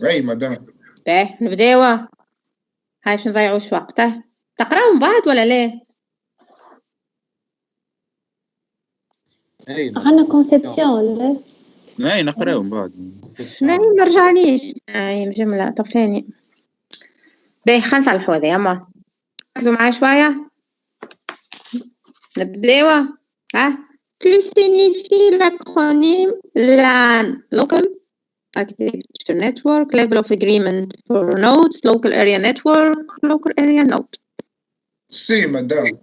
اي مدام. باهي نبداوا. هاي باش نضيعوش وقته. تقراهم بعد ولا لا؟ عندنا كونسيبسيون لا؟ اي نقراهم بعد. لا ما رجعنيش هاي جملة طفاني. باهي خلينا نصلحوا هذا يما. ركزوا معايا شوية. نبداوا. Que signifie l'acronyme LAN? Local Architecture Network, Level of Agreement for Nodes, Local Area Network, Local Area Node. سي مدام.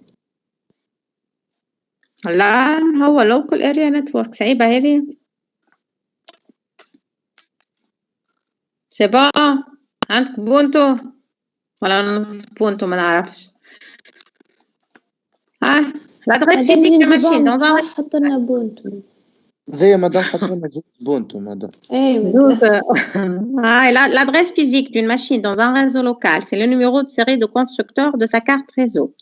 LAN هو Local Area Network. صعيبة هذه. C'est bon. عندك بونتو ولا نص بونتو ما نعرفش. l'adresse physique du machine dans un حط لنا بونتو. زي مدام حطينا جزء بونتو مدام. l'adresse physique d'une machine dans un réseau local, c'est le numéro de série de constructeur de sa carte réseau.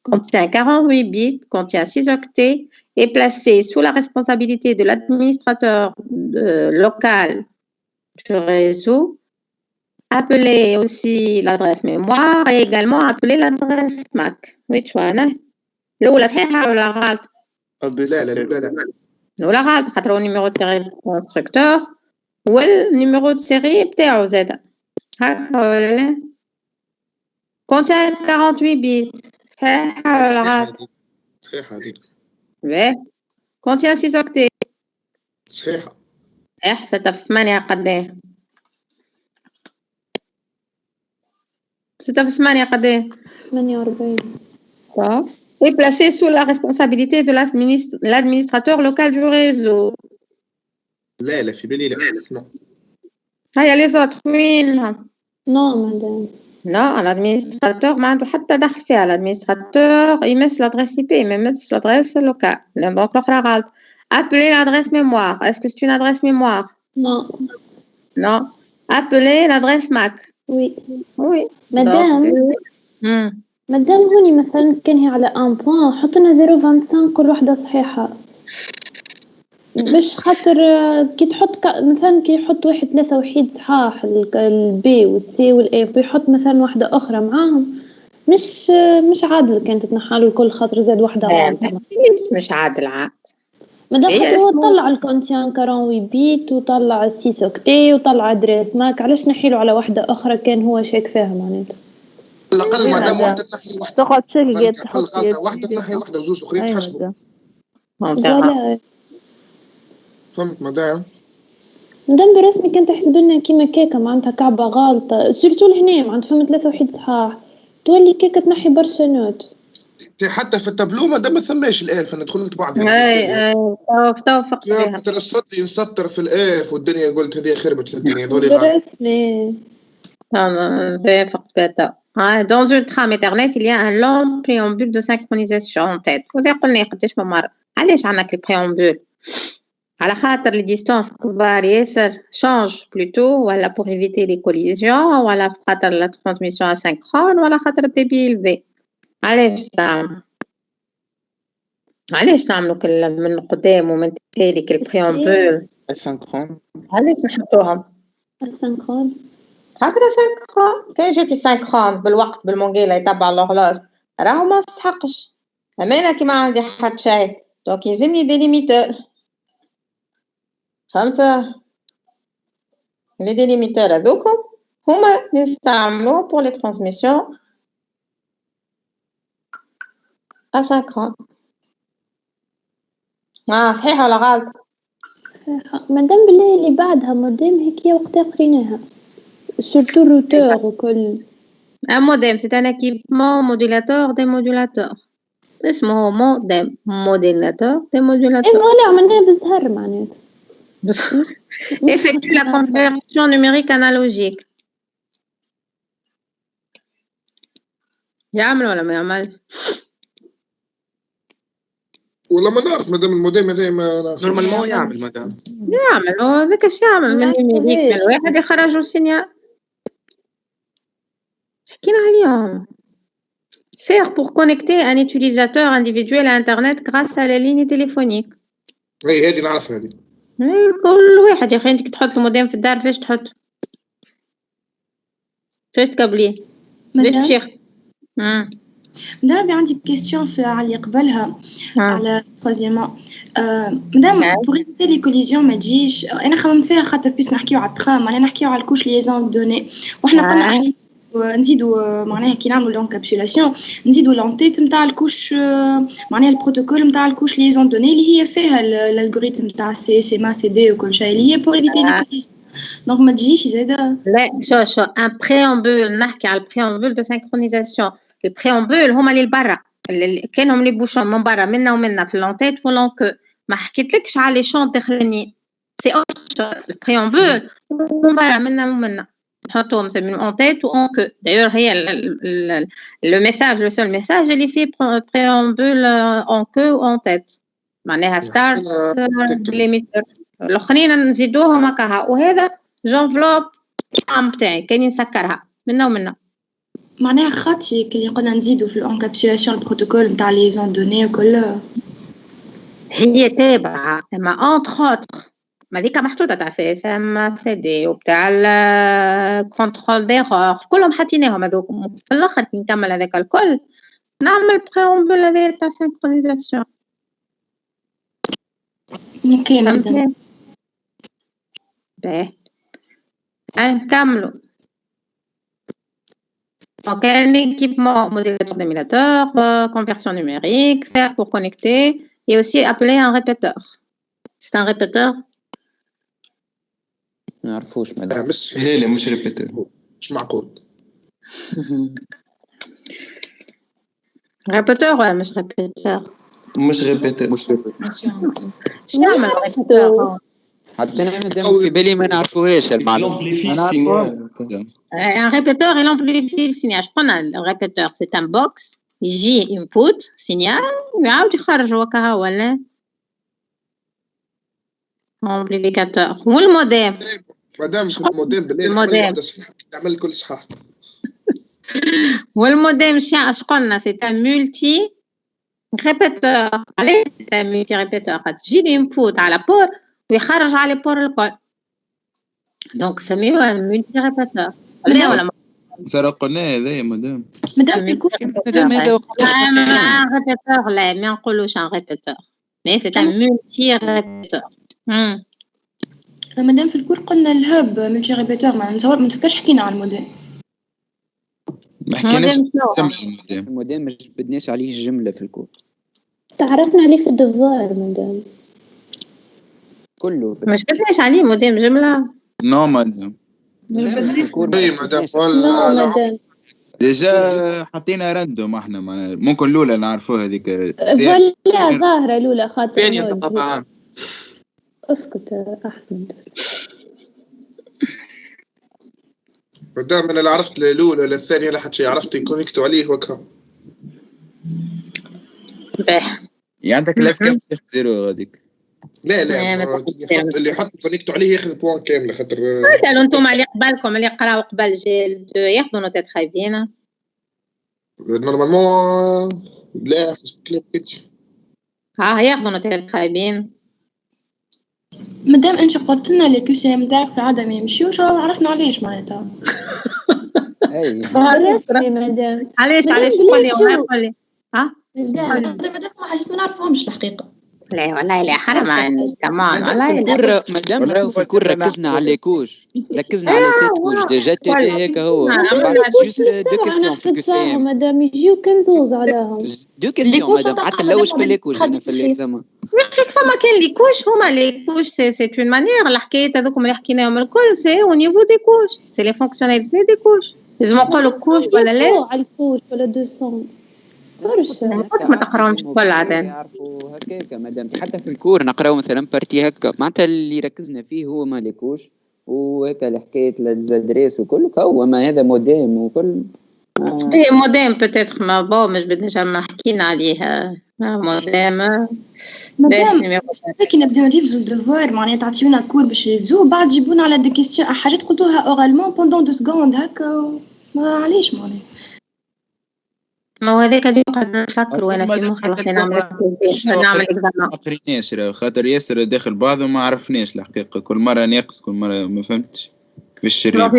Contient 48 bits, contient 6 octets, est placé sous la responsabilité de l'administrateur local du réseau, appelé aussi l'adresse mémoire et également appelé l'adresse MAC. Which one? الأولى صحيحة ولا غلط؟ الأولى غلط خاطر هو النيميرو دو سيري دو كونستركتور والنيميرو دو سيري بتاعو زادا هكا ولا لا؟ contient 48 بيت صحيحة ولا غلط؟ صحيحة هذيك. باهي contient 6 اوكتي صحيحة. 6 في 8 قداه؟ 6 في 8 قداه؟ 48. est placé sous la responsabilité de l'administrateur local du réseau. لا في بالي لا. هيا les autres وينهم؟ Non madame. Non, l'administrateur ما عنده حتى دخل فيها. l'administrateur يمس l'adresse IP ما يمس l'adresse locale. Donc l'autre غلط. Appeler l'adresse mémoire. Est-ce que c'est une adresse mémoire? Non. Non. Appeler l'adresse MAC. Oui. Oui. مدام مدام هوني مثلا كان هي على ان بوان حط لنا 0.25 كل وحده صحيحه باش خاطر كي تحط مثلا كي يحط واحد 3 وحيد صحاح البي والسي والاف ويحط مثلا واحده اخرى معاهم مش عادل كانت تنحالوا الكل خاطر زاد واحده غلط. مش عادل عاد مدام خاطر هو طلع الكونتيان 48 بيت وطلع 6 اوكتي وطلع ادريس ماك علاش نحيلوا على واحده اخرى كان هو شاك فيها معناتها على الأقل مدام واحدة تنحي واحدة تقعد تلقى تحط واحدة تنحي واحدة وزوج الأخرين تحسبوا. فهمت مدام؟ مدام برسمي كنت تحسب لنا كيما كيكة معناتها كعبة غالطة سيرتو لهنا معناتها فما 3 وحيد صحاح تولي كيكة تنحي برشا نوت. حتى في التابلو مادام ما سماش الاف انا دخلت بعض توفقت فيها قلت الصوت لي نسطر في الاف والدنيا قلت هذه خربت الدنيا ذولي برسمي توفقت بها. Dans une trame Ethernet, il y a un long préambule de synchronisation en tête. وزي قلنا قداش من مرة. علاش عندك البريامبول؟ على خاطر les distances كبار ياسر change plutôt ولا pour éviter les collisions ولا خاطر la transmission asynchrone ولا خاطر الدébit élevé. علاش نعملوا كل من قدام ومن تالي البريامبول اسينكرون؟ علاش نحطوهم اسينكرون؟ هكذا سينكرون. كان جاتي سينكرون بالوقت بالمونجيلا يتبع الهولاج راهو ما استحقش امانه كي ما عندي حد شيء دونك يلزمني دي ليميتور. فهمت؟ لي ديليميتور هذوكم هما نستعملوه pour les transmissions asynchrone. صحيحة ولا غلط؟ صحيحة. مادام بالله اللي بعدها موديم هيك وقتها قريناها سورتو الروتور وكل. Un modem c'est un équipement modulateur démodulateur. اسمه مودم موديلاتور démodulateur. ولا عملناه بالزهر معناتها. Effectue la conversion numérique analogique. يعمل ولا ما يعملش؟ والله ما نعرف مادام الموديم هذا ما نعرف. نورمالمون يعمل مدام. يعمل هذاك اش يعمل من يميك من الواحد يخرجوا سينيال. حكينا عليهم. Sert pour connecter un utilisateur individuel à internet grâce à la ligne téléphonique. اي هذه نعرف هذه. كل واحد يا اخي انت تحط الموديم في الدار فاش تحط؟ فاش تقبليه ليش شيخ مدام عندي كيستيون في على اللي قبلها على troisièmement مدام pour éviter les collisions ما تجيش انا خممت فيها خاطر بيس نحكيو على الترام معناها نحكيو على الكوش ليزون دوني وحنا قلنا احنا نزيدوا معناها كي نعملوا لونكابسولاسيون نزيدوا لونتيت نتاع الكوش معناها البروتوكول نتاع الكوش ليزون دوني اللي هي فيها الالغوريثم نتاع سي سي ما سي دي وكل شيء اللي هي pour éviter les collisions دونك ما تجيش زاده لا شو ان بريامبول نحكي على البريامبول دو سينكرونيزاسيون البريامبول هما اللي لبرا اللي كانهم لي بوشون من برا منا ومنا في اللونتيت ولونكو ما حكيتلكش على لي شون الداخليين سي اوتر البريامبول من برا منا ومنا نحطوهم نسميهم اونتيت وانكو دايور هي لو ميساج لو سول ميساج اللي فيه بريامبول انكو وانتيت معناها ستارت ليميتر الاخرين نزيدوهم هكاها وهذا جونفلوب تاعي كاين نسكرها منا ومنا معناها خاطي كي قلنا نزيدوا في الانكابسولاسيون البروتوكول نتاع ليزون دوني وكل هي تابعه اما اونتر اوتر ما ديك محطوطه تاع سي اس ام سي دي وبتاع الكونترول ديغور كلهم حاطيناهم هذوك في الاخر كي نكمل هذاك الكل نعمل بريامبول هذا تاع سينكرونيزاسيون اوكي مدام باهي نكملوا Donc, un équipement modérateur d'émulateur, conversion numérique, sert pour connecter et aussi appelé un répéteur. C'est un répéteur. نعرفوش مدام لا مش ريبيتر مش معقول ريبيteur ولا مش ريبيteur؟ مش ريبيتر شنو نعمل ريبيteur؟ حتى انا مادام في بالي ما نعرفوهاش المعلومه Un répéteur il amplifie le signal. قلنا le répéteur c'est un box يجي input signal ويعاود يخرج وكها ولا amplificateur والموديم مادام الموديم بالليل نعمل كل صحاح والموديم اش قلنا c'est un multi répéteur عليه c'est un multi répéteur تجي الانبوت على بور ويخرج على بور الكل دونك سميوه ملتي ريبيتور ولا سرقناه هذا يا مدام في الكور مدام هذا ريبيتور لا ما نقولوش ان ريبيتور مي سي ان ملتي ريبيتور مادام في الكور قلنا الهب ملتي ريبيتور ما نتصور ما نفكرش حكينا على الموديل ما حكيناش الموديم مش بدناش عليه جمله في الكور تعرفنا عليه في الدفوار مادام كله مش بدناش عليه موديم جمله نو مادام اي مادام ولا ديجا حطينا راندوم احنا ممكن الاولى نعرفوها هذيك لا ظاهره الاولى خاطر ثانيه ثقافه عام اسكت احمد مادام انا اللي عرفت الاولى ولا الثانيه لا حد شيء عرفت يكونيكتوا عليه وكا باهي يعني عندك كلاس كام زيرو غاديك لا اللي يحط كونيكتوا عليه ياخذ بوان كامله خاطر اسالوا انتم اللي قبالكم اللي قراوا قبل جيل ياخذوا نوتات خايبين نورمالمون لا حسب كلام كيتش ياخذوا نوتات خايبين مادام انت قلت لنا لي كيو سي ام تاعك في العاده ما يمشيوش عرفنا علاش معناتها اي رسمي مادام علاش قولي والله مادام ما حاجات ما نعرفوهمش الحقيقه لا والله لا حرام عليك كمان والله مادام راهو في الكور ركزنا على كوش ركزنا على سيت كوش ديجا تي هيك هو بعد جوست دو كيستيون في كيو سي ام مادام يجيو كنزوز عليهم دو كيستيون مادام حتى نلوش في ليكوش انا في الاكزامان فما كان لي كوش هما لي كوش سي اون مانيير الحكايات هذوكم اللي حكيناهم الكل سي او نيفو دي كوش سي لي فونكسيوناليتي دي كوش لازم نقولوا كوش ولا لا على الكوش ولا 200 برشا ما تقراوش كل عادة يعرفوا هكاك مادام حتى في الكور نقراو مثلا بارتي هكا معناتها اللي ركزنا فيه هو مالكوش وهكا الحكايه الادريس وكل هو ما هذا موديم وكل هي موديم بتاتر ما بو مش بدناش ما حكينا عليها موديم كي نبداو نريفزو الدفوار معناها تعطيونا كور باش نريفزوه بعد جيبونا على دي كيستيون حاجات قلتوها اورالمون بوندون 2 سكوند هكا ما علاش معناها ما هو هذاك اللي قاعد نفكر وانا في مخي وحنا نعمل اكزامان ما قريناش خاطر ياسر داخل بعض وما عرفناش الحقيقه كل مره ناقص كل مره ما فهمتش في الشريف.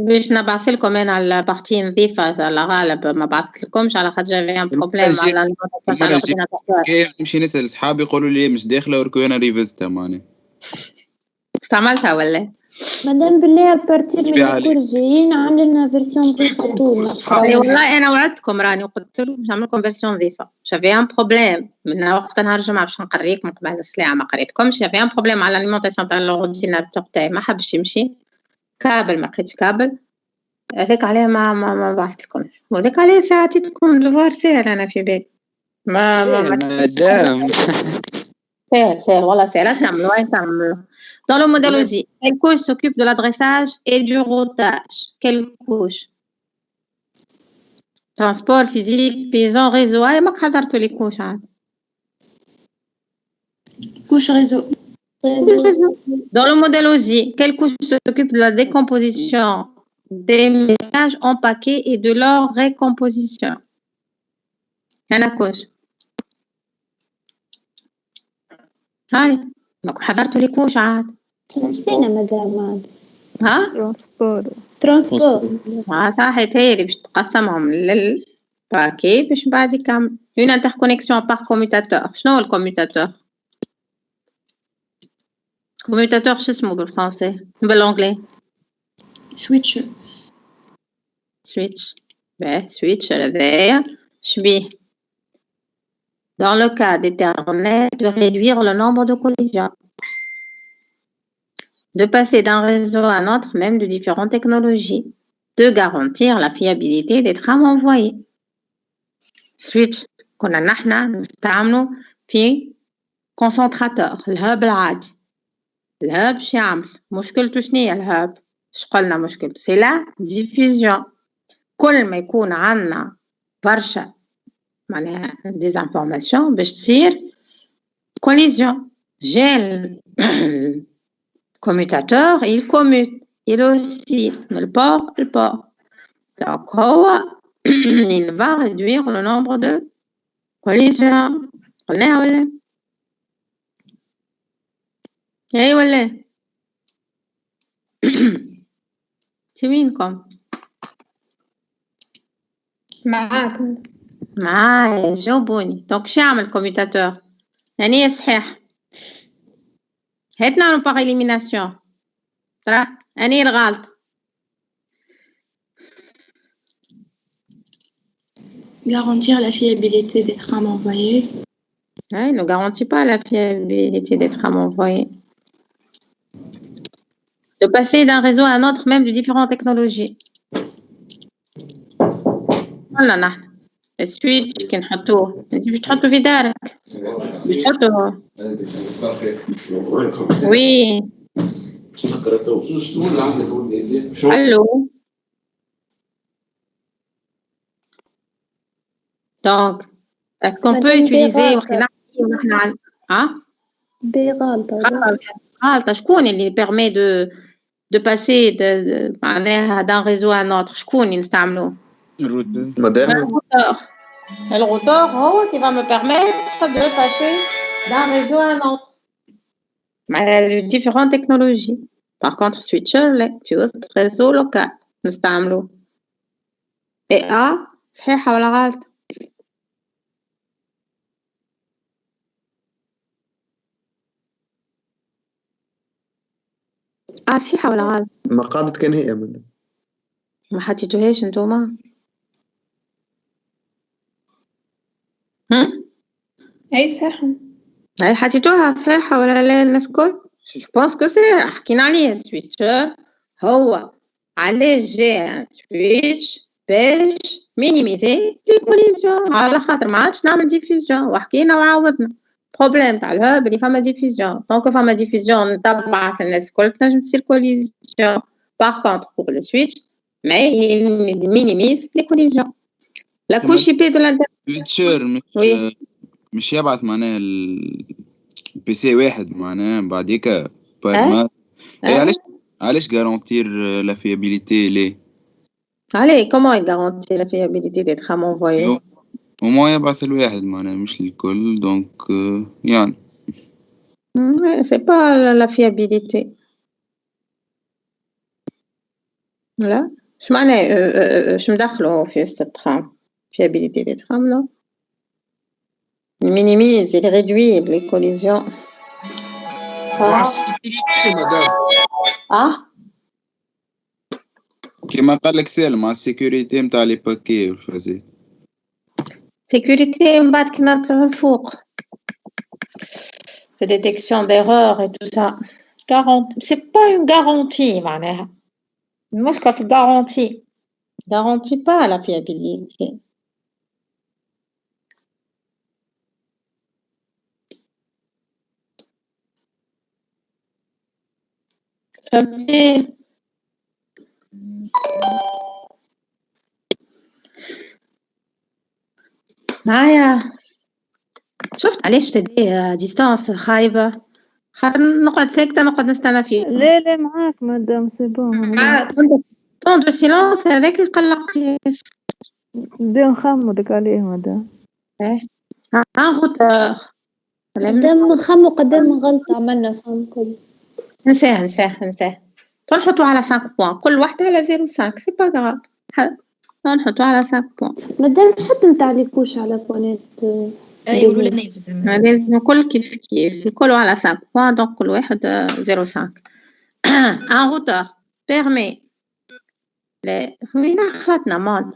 باش نبعث لكم انا على بارتي نظيفه على غالب ما بعثت لكمش على خاطر جافي ان بروبليم على نمشي نسال اصحابي يقولوا لي مش داخله وركو انا ريفيزتا معناها استعملتها ولا مادام بالله البارتي من الكور جايين عاملين فيرسيون نظيفه. والله انا وعدتكم راني قلت لكم باش نعمل لكم فيرسيون نظيفه. جافي ان بروبليم من وقت نهار الجمعه باش نقريكم قبل الساعه ما قريتكمش. جافي ان بروبليم على الاليمونطاسيون تاع الاورديناتور تاعي ما حبش يمشي كابل ما لقيتش كابل هذاك عليه ما بعثتلكمش وهذاك عليه عطيتكم دوار سهل انا في بالي مادام سهل والله سهل تعملوا dans le modèle aussi quelle couche s'occupe de l'adressage et du routage quelle couche transport physique paysan réseau اي ما حضرتوا لي كوش عاد couche réseau. Dans le modèle OSI, quelle couche s'occupe de la décomposition des messages en paquets et de leur récomposition? أنا couche. هاي ماكو حضرتوا لي كوش عاد. نسينا مدام عاد. ها؟ ترانسبور. صحيت هي اللي باش تقسمهم للباكي باش بعد يكمل. Une interconnexion par commutateur. شنو هو الكوميتاتور؟ commutateur شو اسمه بالفرنسي بالانجلي switch switch هذايا شبيه dans le cas d'Ethernet de réduire le nombre de collisions de passer d'un réseau à un autre même de différentes technologies de garantir la fiabilité des trames envoyées switch كنا نحنا نستعملوا في concentrateur الهاب العادي الهاب شو يعمل مشكلته شنية الهاب اش قلنا مشكلته سي لا ديفيزيون كل ما يكون عندنا برشا معناها ديزانفورماسيون باش تصير كوليزيون جا الكوميتاتور il commute il oscille من البور البور donc هو il va réduire le nombre de collisions قلناها ولا اي ولا وينكم معاكم معايا جاوبوني دونك شو يعمل كوميتاتور يعني صحيح هات نعملو باغ إليميناسيون ترى أني الغلط garantir la fiabilité des trames envoyées. Il ne garantit pas la fiabilité des trames envoyées. De passer d'un réseau à un autre, même de différentes technologies. Voilà, nah. Le switch qui نحطوه. باش تحطو في دارك. باش تحطو. Oui. Allô. Donc, est-ce qu'on peut utiliser غلطة شكون اللي permet de passer d'un réseau à un autre شكون اللي نستعملوه le routeur هو qui va me permettre de passer d'un réseau à un autre avec différentes technologies par contre switcher لا في وسط réseau local نستعملوه صحيحة ولا غلط صحيحة ولا غلط؟ ما قادت كان هي أبدا ما حطيتوهاش انتوما؟ أي صحيحة أي حطيتوها صحيحة ولا لا الناس الكل؟ جو بونس كو سي حكينا عليه سويتشر هو علاش جا سويتش باش مينيميزي لي كوليزيون على خاطر ما عادش نعمل ديفيزيون وحكينا وعاودنا بروبليم تاع الهاب اللي فما ديفيزيون دونك فما ديفيزيون نتبع الناس الكل تنجم تصير كوليزيون باغ كونطخ بوغ لو سويتش ما مينيميز لي كوليزيون لا كوش بي دو لانترفيتشر مش يبعث معناها البي سي واحد معناها بعديك علاش garantir la fiabilité ليه allez comment il garantit la fiabilité des trames envoyées وما يبعث الواحد معناها مش الكل دونك يعني c'est pas la fiabilité لا شو معناه شو مدخله في وسط الترام fiabilité des trams là il minimise il réduit les collisions مع السيكوريتي مدام كيما قال لك سالم على السيكوريتي نتاع لي باكي والفازات sécurité من بعد كي نطلع الفوق في détection d'erreur et tout ça c'est pas une garantie معناها المشكلة في garantie garantit pas la fiabilité فهمتي معايا شفت علاش تدي ديستانس خايبة خاطر نقعد ساكتة نقعد نستنى فيه لا معاك مدام سي بون طون دو سيلونس هذاك يقلق بدي نخمدك عليه مدام غوتور مدام نخمو قدام غلطة عملنا فهم كل نساه تنحطوا على 5 بوان كل واحدة على 0.5 سي با غراف نحطوا على 5 بوان مدام نحط نتاع لي كوش على بوانات يقولوا لنا لازم كل كيف الكل على 5 بوان دونك كل واحد 0.5 un routeur permet وين خلطنا مود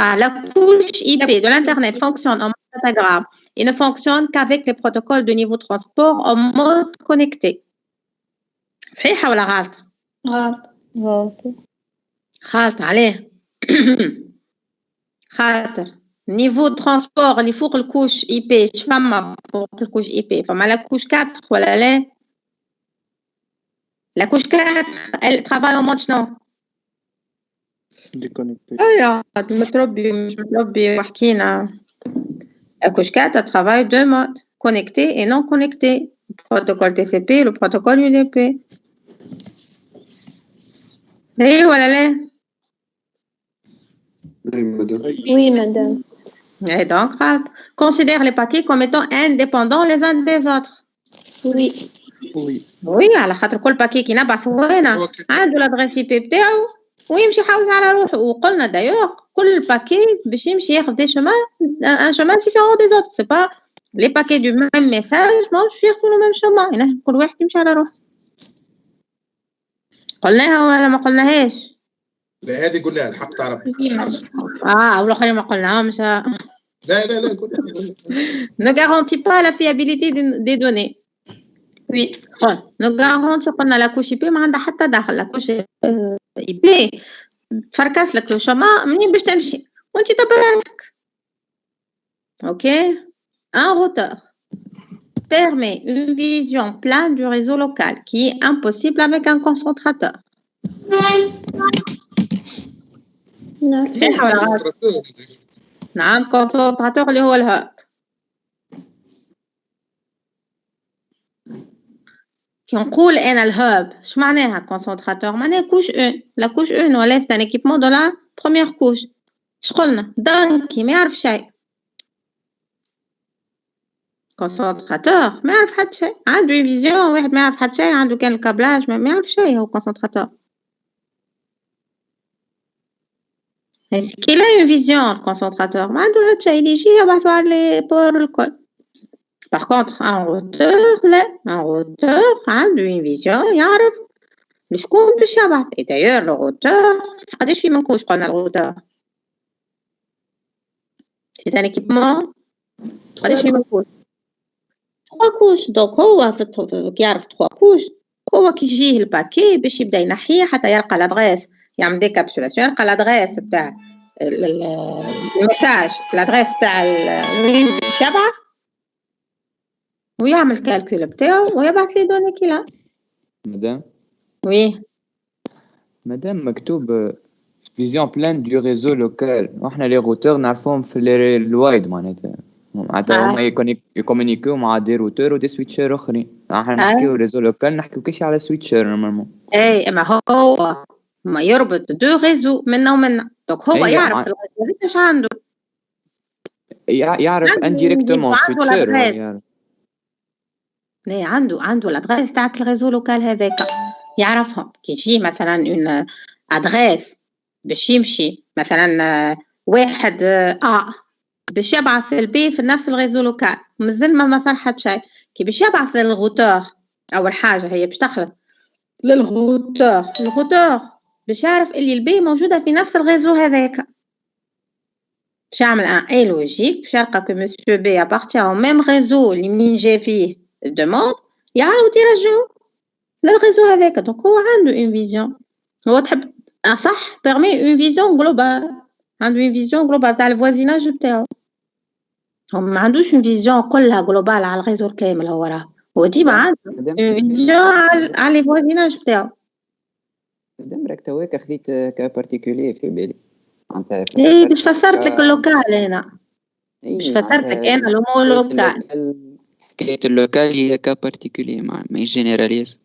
la couche IP de l'internet fonctionne en mode datagramme et ne fonctionne qu'avec les protocoles de niveau transport en mode connecté صحيحة ولا غلط؟ غلط عليه خاطر نيفو ترانسبور اللي فوق الكوش اي بي فما فوق الكوش اي بي فما لا كوش 4 ولا لا لا كوش 4 elle travaille en mode شنو déconnecté متربي مش متربي وحكينا la couche 4 travaille deux modes connecté et non connecté le protocole TCP et le protocole UDP oui voilà là Oui, madame. Et donc, considère les paquets comme étant indépendants les uns des autres. Oui. Oui, على خاطر كل باكي كي نبعث هنا عنده l'adresse IP بتاعه ويمشي يحافظ على روحه وقلنا d'ailleurs كل باكي باش يمشي ياخذ des chemins un chemin différent des autres c'est pas les paquets du même message ماهمش ياخذوا le même chemin ينجم كل واحد يمشي على روحه قلناها ولا ما قلناهاش لا هذه قلناها الحق تعرف والآخرين ما قلناهمش لا قلناها ne garantit pas la fiabilité des données oui ne garantit قلنا la couche IP ما عندها حتى دخل la couche IP تفركس لك لو شما منين باش تمشي وانت تبراسك ok un routeur permet une vision plane du réseau local qui est impossible avec un concentrateur نعم concentrateur اللي هو الهاب كي نقول انا الهاب اش معناها concentrateur معناها كوش 1 لا كوش 1 ولا un équipement de la première couche اش قلنا دانكي ما يعرف شيء concentrateur ما يعرف حد شيء عنده فيزيون واحد ما يعرف حد شيء عنده كان الكابلاج ما يعرف شيء هو concentrateur est-ce qu'il a une vision le concentrateur ما عنده حد شيء يجي يبعثوا على بور الكل par contre un routeur لا un routeur عنده une vision يعرف لشكون باش يبعث et d'ailleurs le routeur قداش في من كوش قلنا الrouteur c'est un équipement قداش في من كوش 3 كوش دونك هو كي يعرف 3 كوش هو كي يجيه الباكي باش يبدا ينحيه حتى يلقى لادريس يعمل ديكابسولاسيون يلقى لادريس تاع الميساج لادريس تاع وين باش يبعث ويعمل كالكول بتاعو ويبعث لي دوني كيلا مدام وي مدام مكتوب فيزيون بلان دو ريزو لوكال واحنا لي روتور نعرفوهم في الوايد معناتها هما يكومونيكيو مع دي روتور ودي سويتشر اخرين احنا نحكيو ريزو لوكال نحكيو كاش على سويتشر نورمالمون اي ما هو ما يربط دو ريزو منا ومنا دونك هو يعرف الريزو ايش عنده يعرف انديريكتومون سويتشر لا عنده لادريس تاع الريزو لوكال هذاك يعرفهم كي يجي مثلا ادغاس باش يمشي مثلا واحد باش يبعث البي في نفس الريزو لوكال مازال ما صار حتى شيء كي باش يبعث للغوتور اول حاجه هي باش تخلط الغوتور باش يعرف اللي البي موجوده في نفس الريزو هذاك باش يعمل اي لوجيك باش يلقى كو مسيو بي ابارتي او ميم ريزو اللي منين جا فيه الدوموند يعاود يرجعو للريزو هذاك دونك هو عنده اون فيزيون هو تحب صح بيرمي اون فيزيون جلوبال عنده اون فيزيون جلوبال تاع الفوازيناج نتاعو هو ما عندوش اون فيزيون كلها جلوبال على الريزو الكامل هو راه هو ديما عنده اون فيزيون على الفوازيناج نتاعو مادام راك تواك خديت كا بارتيكولي في بالي اي باش فسرت لك اللوكال هنا باش فسرت لك انا الامور اللوكال حكاية اللوكال هي كا بارتيكولي ما جينيراليز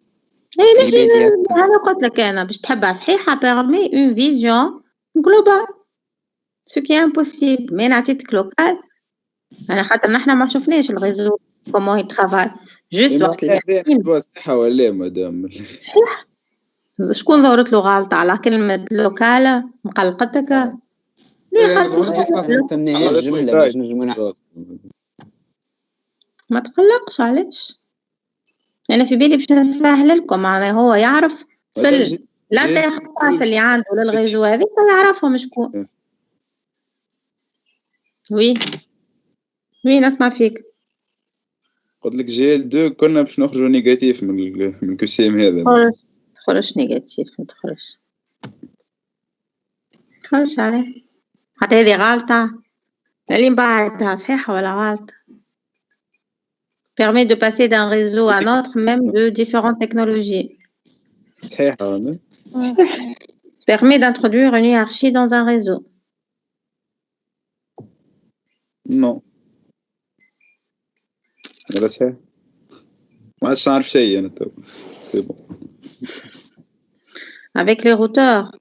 اي ماشي انا قلت لك انا باش تحبها صحيحه بيرمي اون فيزيون جلوبال سو كي امبوسيبل مي نعطيتك لوكال انا خاطر نحنا ما شفناش الريزو كومون يترافاي جوست وقت اللي صحيحه ولا مدام صحيح شكون ظهرت له غلطه على كلمه لوكال مقلقتك ما تقلقش علاش انا في بالي باش نسهل لكم معناها هو يعرف في الانترفاس اللي عنده للغيزو هذيك يعرفهم شكون وي نسمع فيك قلت لك جيل 2 كنا باش نخرجوا نيجاتيف من الكسيم هذا تخرج نيجاتيف ما تخرج عليه حتى هذه غلطة اللي بعدها صحيحة ولا غلطة permet de passer d'un réseau à un autre même de différentes technologies صحيحة permet d'introduire une hiérarchie dans un réseau non ولا صحيح ما عادش نعرف شيء أنا تو c'est bon avec les routeurs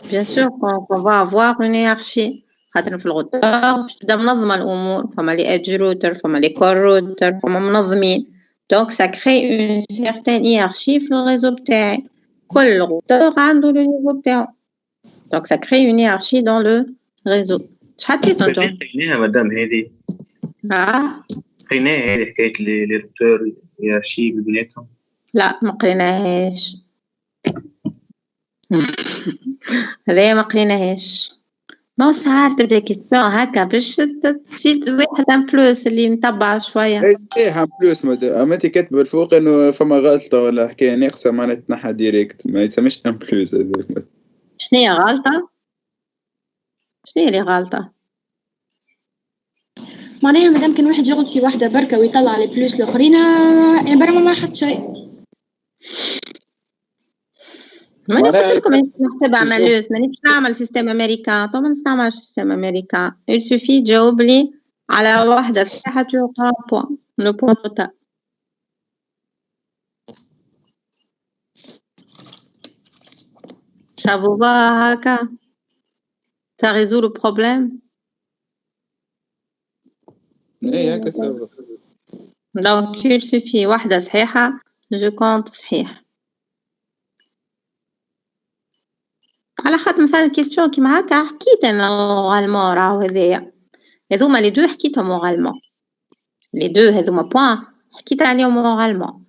bien sûr qu'on va avoir une hiérarchie خاطر في الروتور باش تبدا منظمة الأمور فما لي edge router فما لي core router فما منظمين donc ça crée une certaine hiérarchie في الريزو بتاعي كل روتور عنده لو نيفو بتاعو donc ça crée une hiérarchie dans le réseau شحطيت انتو قريناها مدام هذه قريناها هذه حكاية لي روتور هيرارشي بيناتهم لا ما قريناهاش هذه ما قريناهاش ما ساعات تبدا كيسيون هكا باش تزيد واحد ان بلوس اللي نتبع شويه ايه ان بلوس اما انت كاتبه الفوق انه فما غلطه ولا حكايه ناقصه معناتها تنحى ديريكت ما يتسميش ان بلوس هذاك شنو هي غلطه شنو هي اللي غلطه معناها مادام كان واحد يغلط في واحده بركه ويطلع لي بلوس الاخرين عباره ما حد شيء ما نقولكم نحسبها مالوس مانيش نعمل سيستم امريكان طبعا نستعمل سيستم امريكان il suffit تجاوب لي على واحده صحيحه تلقى بوان لو بوان توتال ça vous va هكا ça résout le problème ايه هكا سوا donc il suffit واحده صحيحه je compte صحيح على خاطر مثلا كيستيون كيما هكا حكيت انا اورالمون راهو هذايا هذوما لي دو حكيتهم اورالمون لي دو هذوما بوين حكيت عليهم اورالمون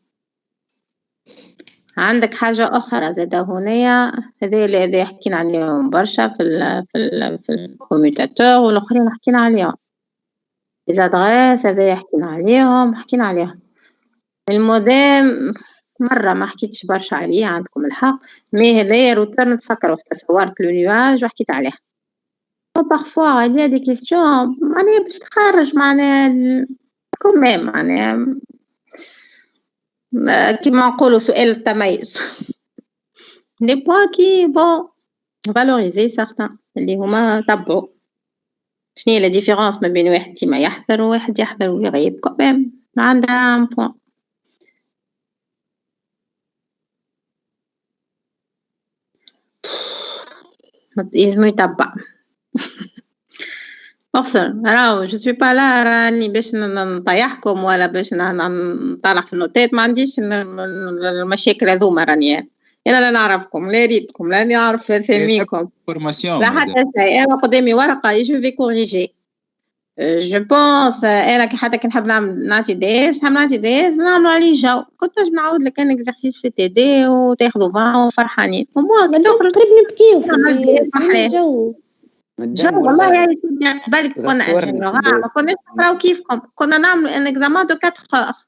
عندك حاجه اخرى زاد هنايا هذا حكينا عليهم برشا في الكوميوتاتور والاخرين حكينا عليهم الادغاس هذا حكينا عليهم الموديم مرة ما حكيتش برشا عليه عندكم الحق مي هذايا روتر نتفكر وقت صورت لو نيواج وحكيت عليها وبارفوا il y a des questions معناها باش تخرج معناها كوميم معناها كيما نقولوا سؤال التميز لي بوان كي بون فالوريزي سارتان اللي هما تبعوا شنو هي لا ديفيرونس ما بين واحد كيما يحضر وواحد يحضر ويغيب كوميم عندها ان بوان لازم يتبع أخسر راهو جو سوي با لا راني باش نطيحكم ولا باش نطلع في النوتات ما عنديش المشاكل هذوما راني انا لا نعرفكم لا ريتكم لا نعرف اساميكم فورماسيون لا حتى شيء. انا قدامي ورقه جو في كوريجي جو بونس. انا حتى كي نحب نعطي ديس نعملوا عليه جو. كنت نجم نعاود لك ان اكزرسيس في تي دي وتاخذوا 20 وفرحانين قريب نبكيو في الجو والله يا ريت بالك كنا انجينيور ما كناش نقراو كيفكم. كنا نعملوا ان اكزامان دو 4 heures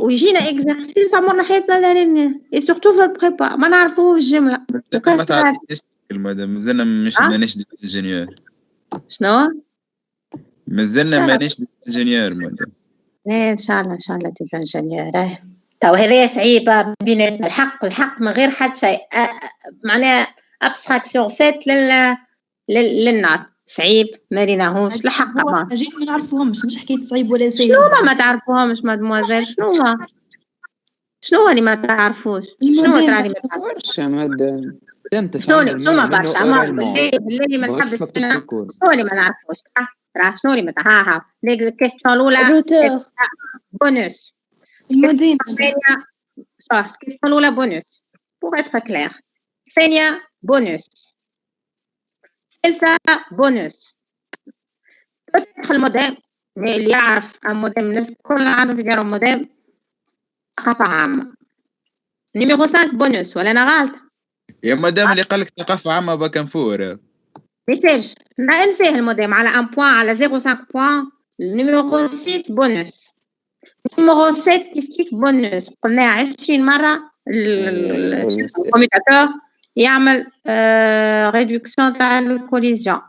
ويجينا اكزرسيس عمرنا حياتنا لارين اي سورتو في البريبا ما نعرفوه الجمله. ما تعرفيش المادام مازلنا مانيش انجينيور. شنو مازلنا مانيش انجينيور مادام. ان شاء الله تيز انجينيور. تو هذايا صعيبه بيناتنا. الحق من غير حد شيء معناها ابستراكسيون فات للنار صعيب ما ريناهوش. الحق ما جينا ما نعرفوهمش مش حكايه صعيب ولا سهل. شنو ما تعرفوهمش مادموزيل؟ شنو اللي ما تعرفوش؟ شنو تراني ما تعرفوش مادام شنو برشا بالله ما نحبش شنو اللي ما نعرفوش. راه شنو اللي ما ها لي كيستيون الاولى بونوس المدام صح. الكيستيون الاولى بونوس بوغ اتر كلير. الثانيه بونوس. الثالثه بونوس. تدخل موديل اللي يعرف الموديل الناس كلها عندهم يديروا موديل ثقافة عامة. نيميرو 5 بونوس ولا أنا غلط؟ يا مدام اللي قال لك ثقافة عامة بكنفور ميساج ما انساه الموديل على 1 بوان على 0.5 بوان. نيميرو 6 بونوس. نيميرو 7 كيف بونوس قلناها 20 مرة. الكمبيوتر يعمل ريدكسيون تاع الكوليزيون.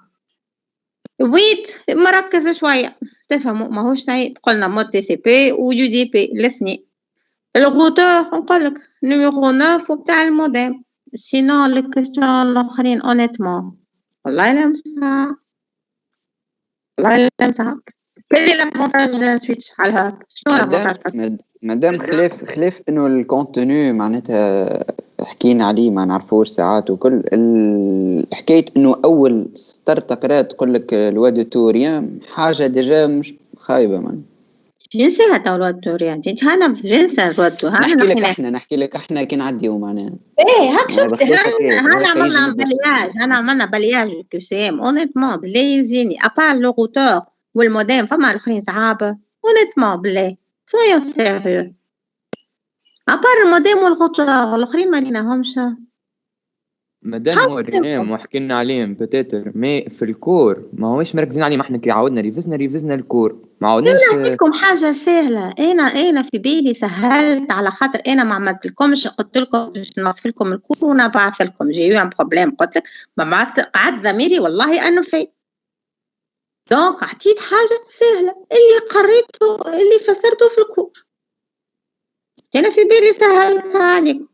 ويت مركز شويه تفهموا ماهوش صعيب. قلنا مود تي سي بي و يو دي بي الاثنين. الغوتور نقول لك نيميرو 9 وبتاع الموديم. سينون لي كيستيون الاخرين اونيتمون والله لا مسا كل لافونتاج دو سويتش على هذا. شنو لافونتاج مادام خلاف انه الكونتوني معناتها حكينا عليه ما نعرفوش ساعات وكل حكايه انه اول سطر تقرا تقول لك لوا دو توريان حاجه ديجا مش خايبه من جنسها تو لوا توريان انت هنا في جنسها لوا تو نحكي لك احنا كي نعديو معناها هاك شفت هنا عملنا بلياج كيسام اونيتمون بلي يزيني ابار لو روتور والموديم فما الاخرين صعابه اونيتمون بلي soyons sérieux. À part le modem والغطاء الآخرين ما ليناهمش. مادام وريناهم وحكينا عليهم بتاتر مي في الكور ما هوش مركزين عليه. ما احنا كي عاودنا ريفزنا الكور ما عاودناش. انا حكيتكم حاجه سهله. انا في بالي سهلت على خاطر انا ما عملتلكمش. قلت لكم باش نصف لكم الكور ونبعث لكم. جي ان بروبليم قلت لك ما بعثت قعد ضميري والله انه في دونك عطيت حاجه سهله اللي قريته اللي فسرته في الكور. انا في بالي سهلتها عليكم.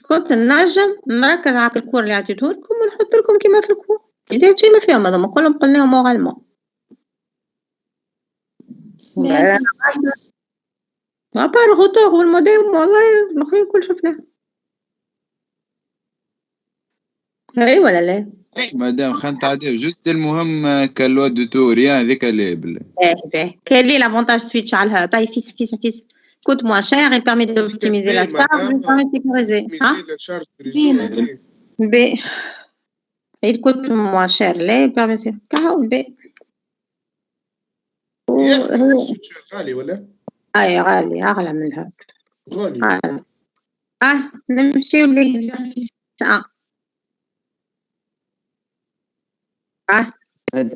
كنت نجم نركز على الكور اللي عطيته لكم ونحط لكم كيما في الكور. إذا شيء ما فيهم هذوما كلهم قلناهم أورالمون. أبار الغطاء والموديم والله الآخرين كل شفناه. أي ولا لا؟ اي مادام خنت عادي جوست المهم كالوا دو توريان هذيك اللي بلا. باهي كاين لي لافونتاج سويتش على باي فيس coûte moins cher, il permet d'optimiser la charge, il permet de sécuriser. B. Il coûte moins cher, là, il permet de sécuriser. B. غالي ولا؟ غالي أغلى من هذا. غالي. نمشيو للإكزرسيس.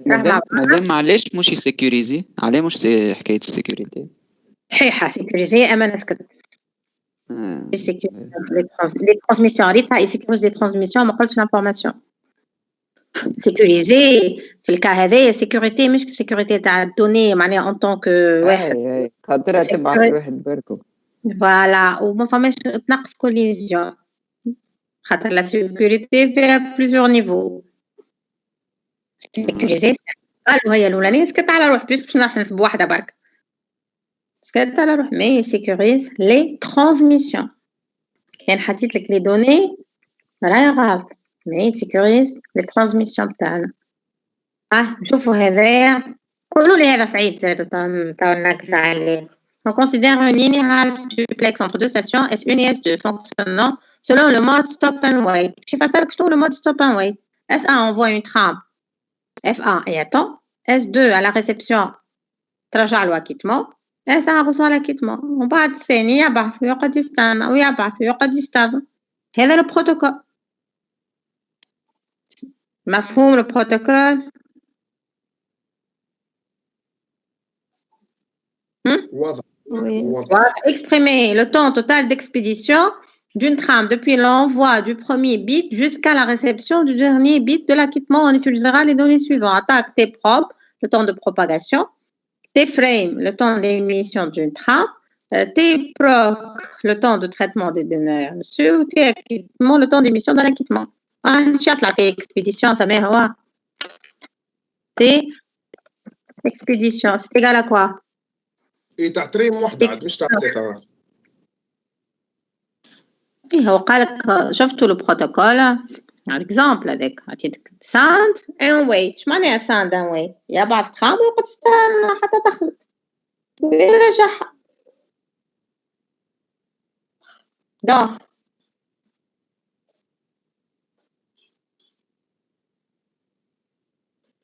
مادام علاش مش يسيكوريزي؟ علاه مش حكاية السيكوريتي؟ صحيحة سيكوريزي أما نسكت. لي ترانسميسيون ريتها يسيكوريز لي ترانسميسيون ما قلتش لانفورماسيون. سيكوريزي في الكا هذايا سيكوريتي مش سيكوريتي تاع الدوني معناها اون طونك واحد. خاطرها تبعث واحد بركو. فوالا وما فماش تنقص كوليزيون خاطر لا سيكوريتي فيها بليزيور نيفو. سيكوريزي قالوا هي الأولانية سكت على روح بيسك باش نروح نسب واحدة برك. سكت على روح مي سيكوريز لي ترانسميسيون. كان حطيت لك لي دوني راهي غلط مي سيكوريز لي ترانسميسيون بتاعنا. نشوفوا هذايا قولوا لي هذا صعيب تو نركز عليه On considère une ligne duplex entre deux stations S1 et S2 fonctionnant selon le mode stop and wait. Je suis face à le mode stop and wait. S1 envoie une trame F1 et attend. S2 à la réception ترجع له acquittement. S1 reçoit l'acquittement. ومن بعد الثاني يبعث ويقعد يستنى ويبعث ويقعد يستنى. هذا البروتوكول. مفهوم البروتوكول؟ واضح. Oui. Exprimer le temps total d'expédition d'une trame depuis l'envoi du premier bit jusqu'à la réception du dernier bit de l'acquittement. On utilisera les données suivantes. Attaque T-probe, le temps de propagation. T-frame, le temps d'émission d'une trame. T-proc, le temps de traitement des données reçues. Ou T-acquittement, le temps d'émission de l'acquittement. La T-expédition, ça met quoi? T-expédition, c'est égal à quoi? إيه تعطيهم واحدة عاد مش تعطي ثلاثة. إيه هو قالك شفتوا البروتوكول على إكزامبل هذاك عطيتك ساند and wait. شو معناها ساند and wait؟ يبعث ترام ويقعد يستنى حتى تخلط ويرجعها. دونك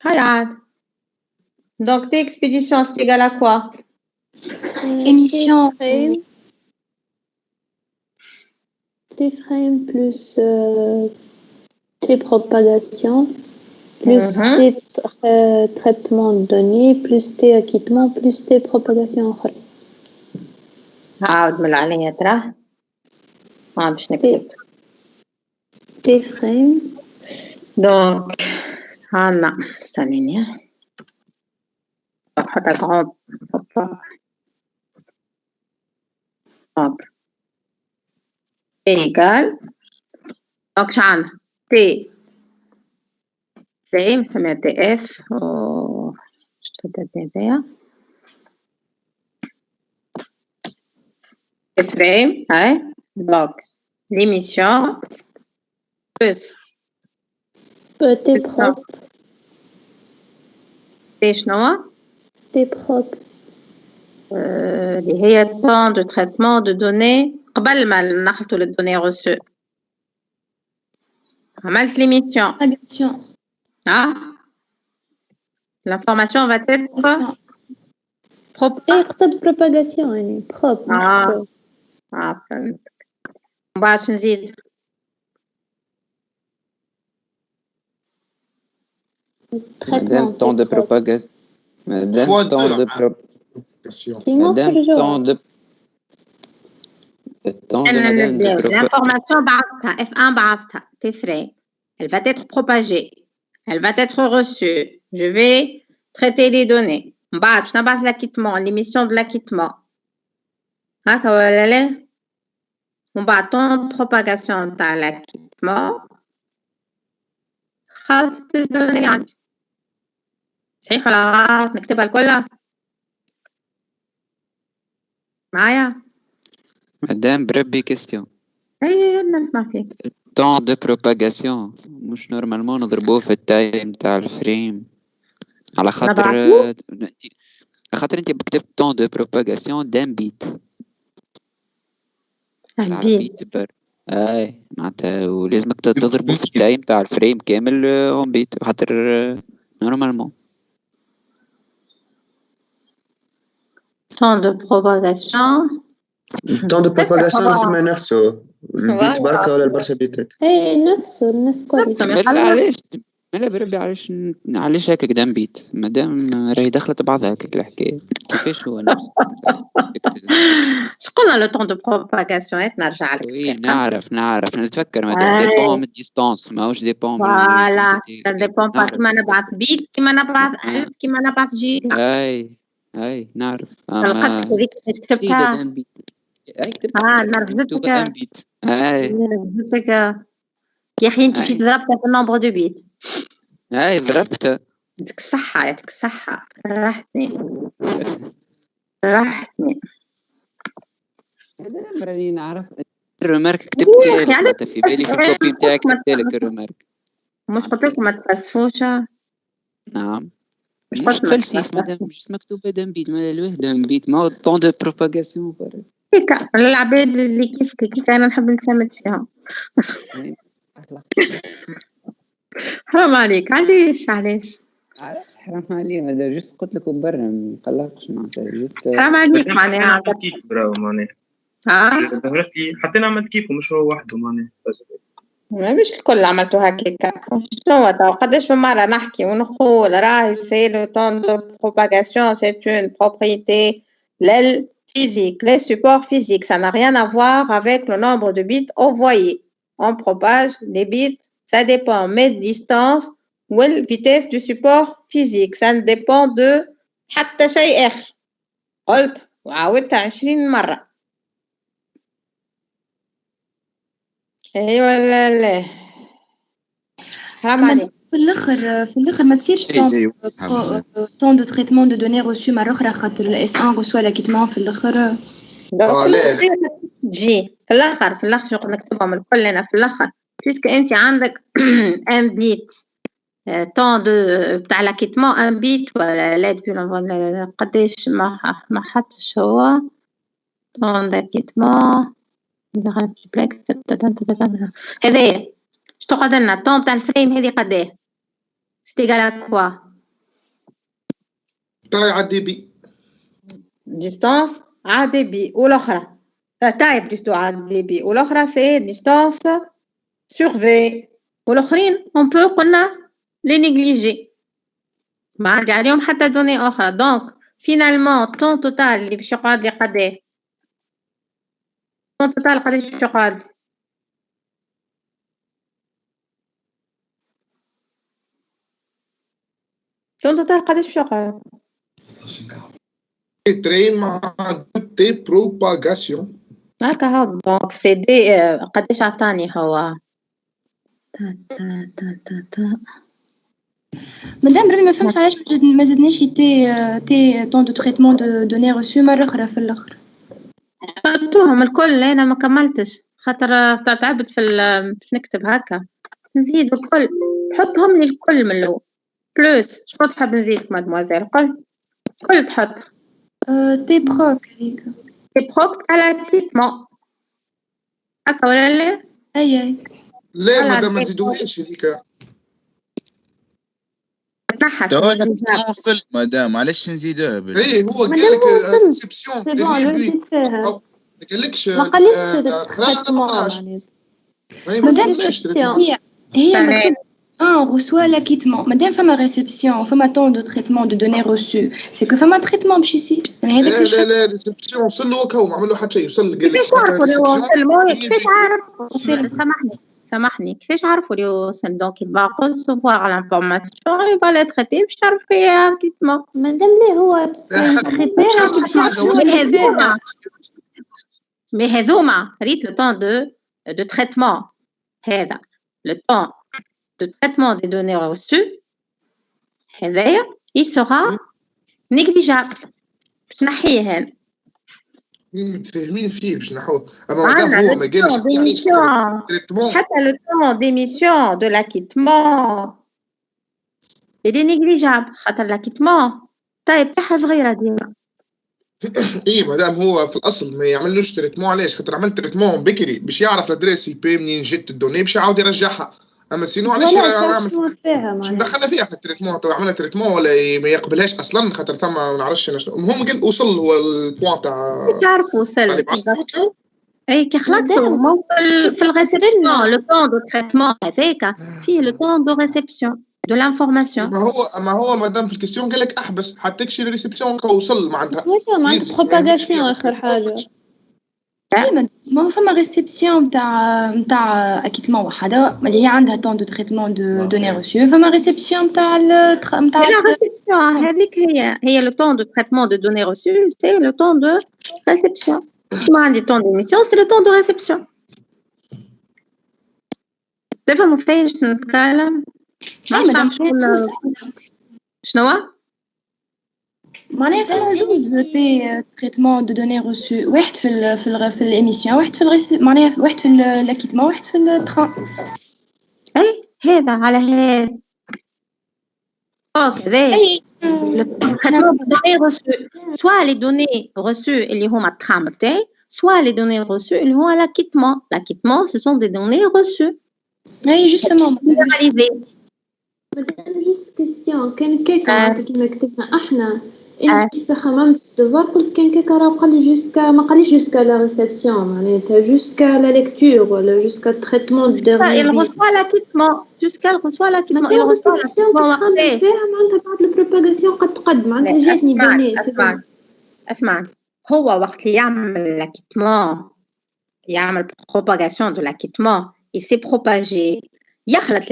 هاي عاد. Donc tes expéditions c'est égal à quoi? Émission. T-frame plus T-propagation plus T-traitement de données plus T-acquittement plus T-propagation. عاود من عليا ترى. باش نكتب. T-frame. Donc هانا استنيني. بحط grand. Donc, T égale. Donc, j'ai T. Ça met TF. Je te donne ça. T-frame. Donc, l'émission. Plus. T-prop. T-chinois. T-prop. اللي هي temps de traitement de données قبل ما ناخذوا les données reçues. عملت l'émission. L'information va être قصد propagation يعني prop. فهمتك. وبعد شو نزيد؟ Madame, temps de propagation. Madame, temps de propagation. L'information F1 بعثتها T-frame. Elle va être propagée. Elle va être reçue. Je vais traiter les données. بعد باش نبعث l'acquittement, l'émission de l'acquittement. هكا ولا لا؟ ومن بعد temps de propagation تاع l'acquittement. خلط الدوني عندي. صحيح ولا غلط؟ نكتبها الكلها؟ معايا؟ مدام بربي كيستيون. اي نسمع فيك. temps de propagation مش نورمالمون نضربوه في التايم تاع الفريم على خاطر انت كتبت temps de propagation d'un bit. البيت. اي معناتها ولازمك تضربه في التايم تاع الفريم كامل اون بيت خاطر نورمالمون. temps de propagation. temps de propagation نسمى نفسه البيت بركة ولا البرشا بيتات؟ اي نفسه الناس كلها. علاش بربي علاش هكاك دام بيت مادام راهي دخلت بعضها هكاك الحكايه كيفاش هو نفسه. شقولنا لو طون دو بروباغاسيون نرجع لك. وي نعرف نتفكر مادام ديبون من الديستانس ماهوش ديبون فوالا ديبون با كيما نبعث بيت كيما نبعث ألف كيما نبعث جيجا. اي نعرف. لقيت هذيك كتبتها. كتبتها. نرفزتك. نرفزتك يا أخي أنت في ضربتها في النمبر دو بيت. ضربتها. يعطيك الصحة ريحتني. هذا راني نعرف الرومارك كتبت لك في بالي في الكوبي نتاعك كتبت لك الرومارك. مش قلت لكم ما تفلسفوش. نعم. مش مش قلت فلسيف مادام جست مكتوبة دمبيت ما الوه دمبيت ما هو طون دو بروباغاسيون برك. هيك العباد اللي كيف انا نحب نتلمد فيهم. حرام عليك علاش علاش حرام عليك هذا جست قلت لكم برا ما نقلقش معناتها جست حرام عليك معناها كيف براو معناها حتى انا عملت كيفه مش هو وحده معناها مش الكل عملتوا هكاك. شنو تو قداش من مرة نحكي ونقول راهي سي لو طون دو بروباغاسيون سي اون بروبريتي للفيزيك les supports physiques ça n'a rien à voir avec le nombre de bits envoyés. On propage les bits, ça dépend mais distance ou la vitesse du support physique ça ne dépend de حتى شيء آخر. قلت وعاودتها 20 مرة. ايوه لا حرام عليك. في الاخر ما تصيرش طون دو تريتمون دو دوني روسو مرة اخرى خاطر الاس ان رسوا لاكيتمون في الاخر. تجي في الاخر شو نكتبهم الكل انا في الاخر بيسك انت عندك ان بيت طون دو بتاع لاكيتمون ان بيت ولا لا قداش ما حطش هو طون لاكيتمون هذايا اش تقعد لنا الطون تاع الفريم هذه قداه ستيغال كوا تاي على دي بي ديستانس على دي بي والاخرى تاي بلوتو على دي بي والاخرى سي ديستانس سور في والاخرين اون بو قلنا لي نيغليجي ما عندي عليهم حتى دوني اخرى دونك فينالمون طون توتال اللي باش يقعد لي قداه طون توتال قداش باش يقعد طون توتال قداش باش يقعد ترين مع دي بروباغاسيون هكا هو دونك سي دي قداش عطاني هو مادام راني ما فهمتش علاش ما زدناش تي طون دو تريتمون دو دوني روسو مرة اخرى في الاخر. حطوهم الكل انا ما كملتش خاطر تعبت باش نكتب هكا نزيد الكل حطهم لي الكل من الاول بلوس شنو تحب نزيد مادموزيل كل تحط تي بروك هذيك تي بروك على تريتمون هكا ولا لا؟ اي لا مادام ما نزيدوهاش هذيك نوصل مادام علاش نزيدوها اي هو قال لك ريسبسيون ما قالكش ما قاليش تريتمون هي مكتوب reçoit l'acquittement. مادام فما ريسبسيون فما طون دو تريتمون دو دوني روسو سي كو فما تريتمون باش يصير. لا ريسبسيون وصل له هكا وما عمل له حتى شيء وصل قال لك كيفاش عارف سامحني كيفاش عرفوا اللي وصل دونك يبقى recevoir l'information il va la traiter باش تعرف فيها acquittement مادام ليه هو مي هذوما ريت لو طون دو تريتمون هذا لو طون de traitement des données reçues هذايا il sera négligeable باش نحيه هنا متفاهمين فيه باش نحوه اما مادام هو ما قالش حتى لو طون ديميسيون دو لاكيتمون il est négligeable خاطر لاكيتمون طيب تاعها صغيره ديما اي مادام هو في الاصل ما يعملوش تريتمون علاش خاطر عملت تريتمون بكري باش يعرف الادريس اي بي منين جت الدوني باش يعاود يرجعها اما سينو علاش يعمل شنو دخلنا فيها احنا التريتمون تو عملنا تريتمون ولا ما يقبلهاش اصلا خاطر ثم ما نعرفش شنو المهم قال وصل هو البوان تاع تعرف وصل اي كي خلقتو في الريسبسيون لو طون دو تريتمون هذاك فيه لو طون دو ريسبسيون دو لانفورماسيون ما هو مادام في الكيستيون قال لك احبس حتى تكشي الريسبسيون وصل معناتها معناتها بروباغاسيون اخر حاجه ما هو فما ريسبسيون نتاع اكيتمون وحده اللي هي عندها طون دو تريتمون دو دوني روسو فما ريسبسيون نتاع الريسبسيون هذيك هي لو طون دو تريتمون دو دوني روسو سي لو طون دو ريسبسيون ما عندي طون ديميسيون سي لو طون دو ريسبسيون تفهموا فايش نتكلم شنو معناها فما زوج تي تريتمون دو دوني روسو واحد في الاميسيون واحد في معناها واحد في لاكيتمون واحد في التران اي هذا على هذا اوكي traitement de données reçues, soit les données reçues اللي هما الترام بتاعي, soit les données reçues اللي هو l'acquittement. L'acquittement, ce sont des données reçues. Oui, justement. مادام جوست كيستيون كان كيكا معناتها كيما كتبنا احنا انت كيف خممت الدوار قلت كان كيكا راه قال لي جوسكا ما قاليش جوسكا لا ريسبسيون معناتها جوسكا لا ليكتور ولا جوسكا تريتمون دو il reçoit l'acquittement jusqu'à reçoit l'acquittement il reçoit l'acquittement فيها معناتها بعد البروباغاسيون قد معناتها جاتني دوني اسمع هو وقت اللي يعمل l'acquittement يعمل propagation de l'acquittement il s'est propagé يخلط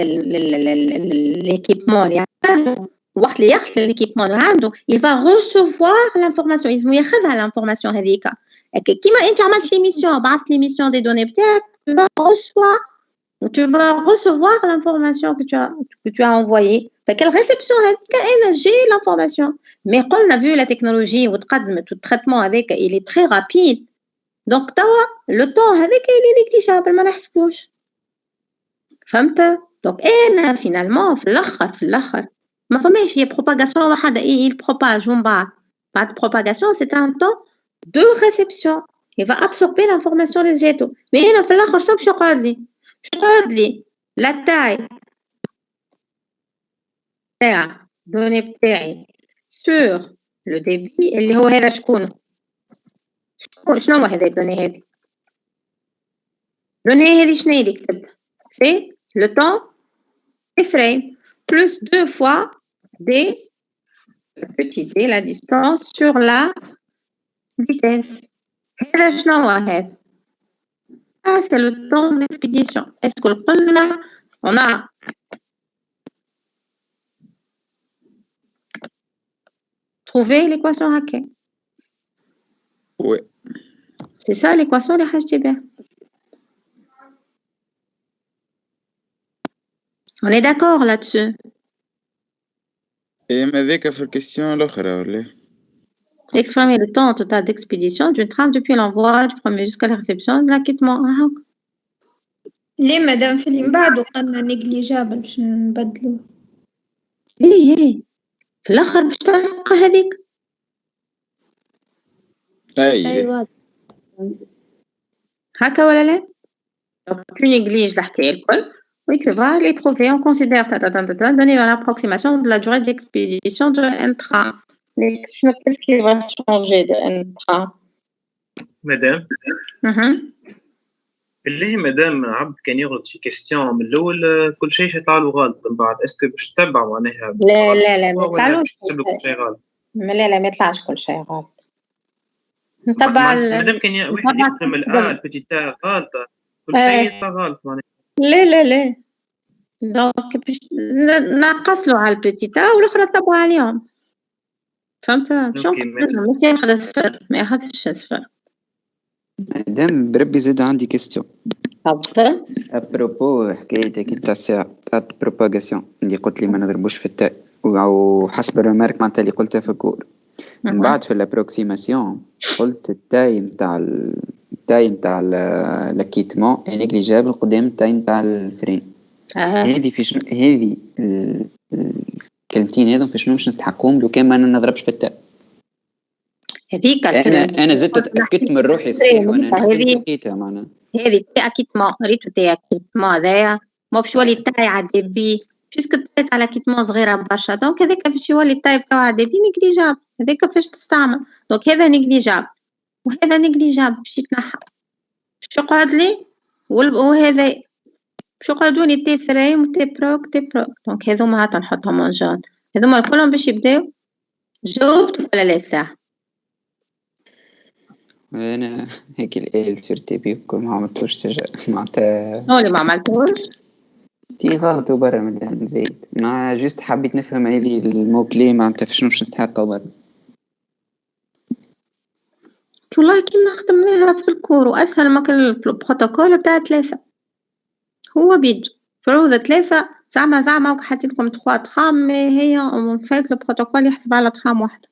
l'équipement اللي عنده وقت اللي يخلط l'équipement اللي عنده il va recevoir l'information il ياخذها l'information هذيك كيما انت عملت l'émission بعثت l'émission des données بتاعك tu vas recevoir l'information que tu as envoyée فكل réception هذيك انا j'ai l'information mais قلنا vu la technologie وتقدمت والtraitement هذاك il est très rapide donc توا le temps هذاك il est négligeable ما نحسبوش فهمت donc انا finalement في الاخر ما فماش هي propagation واحده il propage ومن بعد propagation c'est un temps de réception il va absorber l'information اللي جاته mais هنا في الاخر شنو باش يقعد لي la taille تاع دوني بتاعي sur le débit اللي هو هذا شنو هو هذا الدوني هذه شنو اللي كتب c'est le temps des frames plus 2 fois d petit d la distance sur la vitesse. هذا شنو هو هذا؟ c'est le temps d'expédition. Est-ce que قلنا on a trouvé l'équation هكا؟ Oui. C'est ça l'équation اللي حاجتي بها. On est d'accord là-dessus. Et avec la question l'autre, Exprimer le temps total d'expédition d'une trame depuis l'envoi du premier jusqu'à la réception de l'acquittement. ليه مادام في اللي من بعد وقالنا نيجليجابل باش نبدلو ايه في الاخر باش تلقى هذيك ايوه هكا ولا لا؟ donc tu négliges الحكايه الكل. Oui, tu vas les prouver. On considère donner une approximation de la durée d'expédition de un train. Qu'est-ce qui va changer de un train? مدام اللي مدام عبد كان يغلط في كيستيون من الاول كل شيء يطلع له غلط من بعد اسكو باش تتبع معناها لا ما يطلعلوش كل شيء غلط لا ما يطلعش كل شيء غلط نتبع مدام كان واحد يفهم البيتيتا غلطه كل شيء يطلع غلط معناها لا دونك باش نقص له على البيتيتا والاخرى تبع عليهم فهمت مش ياخذ صفر ما ياخذش صفر مادام بربي زاد عندي كيستيون تفضل ابروبو حكايتك تاع الساعه تاع البروباغاسيون اللي قلت لي ما نضربوش في التاء وحسب الرمارك معناتها اللي قلتها في الكور من بعد في الابروكسيماسيون قلت التايم تاع لاكيتمون نيجليجابل قدام التايم تاع الفرين هذه في شنو هذه الكلمتين هذو في شنو باش نستحقهم لو كان ما نضربش في التاء هذيك انا زدت اتاكدت من روحي صحيح وانا حكيتها معناها هذه اكيتمون ريتو تاع اكيتمون هذايا ما باش يولي التاي على دي بي بيسكو التاي على اكيتمون صغيره برشا دونك هذاك باش يولي التاي تاعو على دي بي نيجليجاب هذاك فاش تستعمل دونك هذا نيجليجاب وهذا نيجليجاب باش يتنحى باش يقعد لي وهذا باش يقعدوا لي تي فريم وتي بروك دونك هذوما هات نحطهم اون جون هذوما كلهم باش يبداو جاوبت ولا لا ساعه انا هيك الال سيرتي بيكم ما عملتوش معناتها هو اللي ما عملتوش تي غلط برا من زيد ما جست حبيت نفهم هذه الموكلي معناتها في شنو باش نستحقها برا والله كيما خدمناها في الكور واسهل ما كان البروتوكول بتاع 3 هو بيجي فروض 3 زعما وحطيت لكم 3 ترام هي فات البروتوكول يحسب على ترام واحد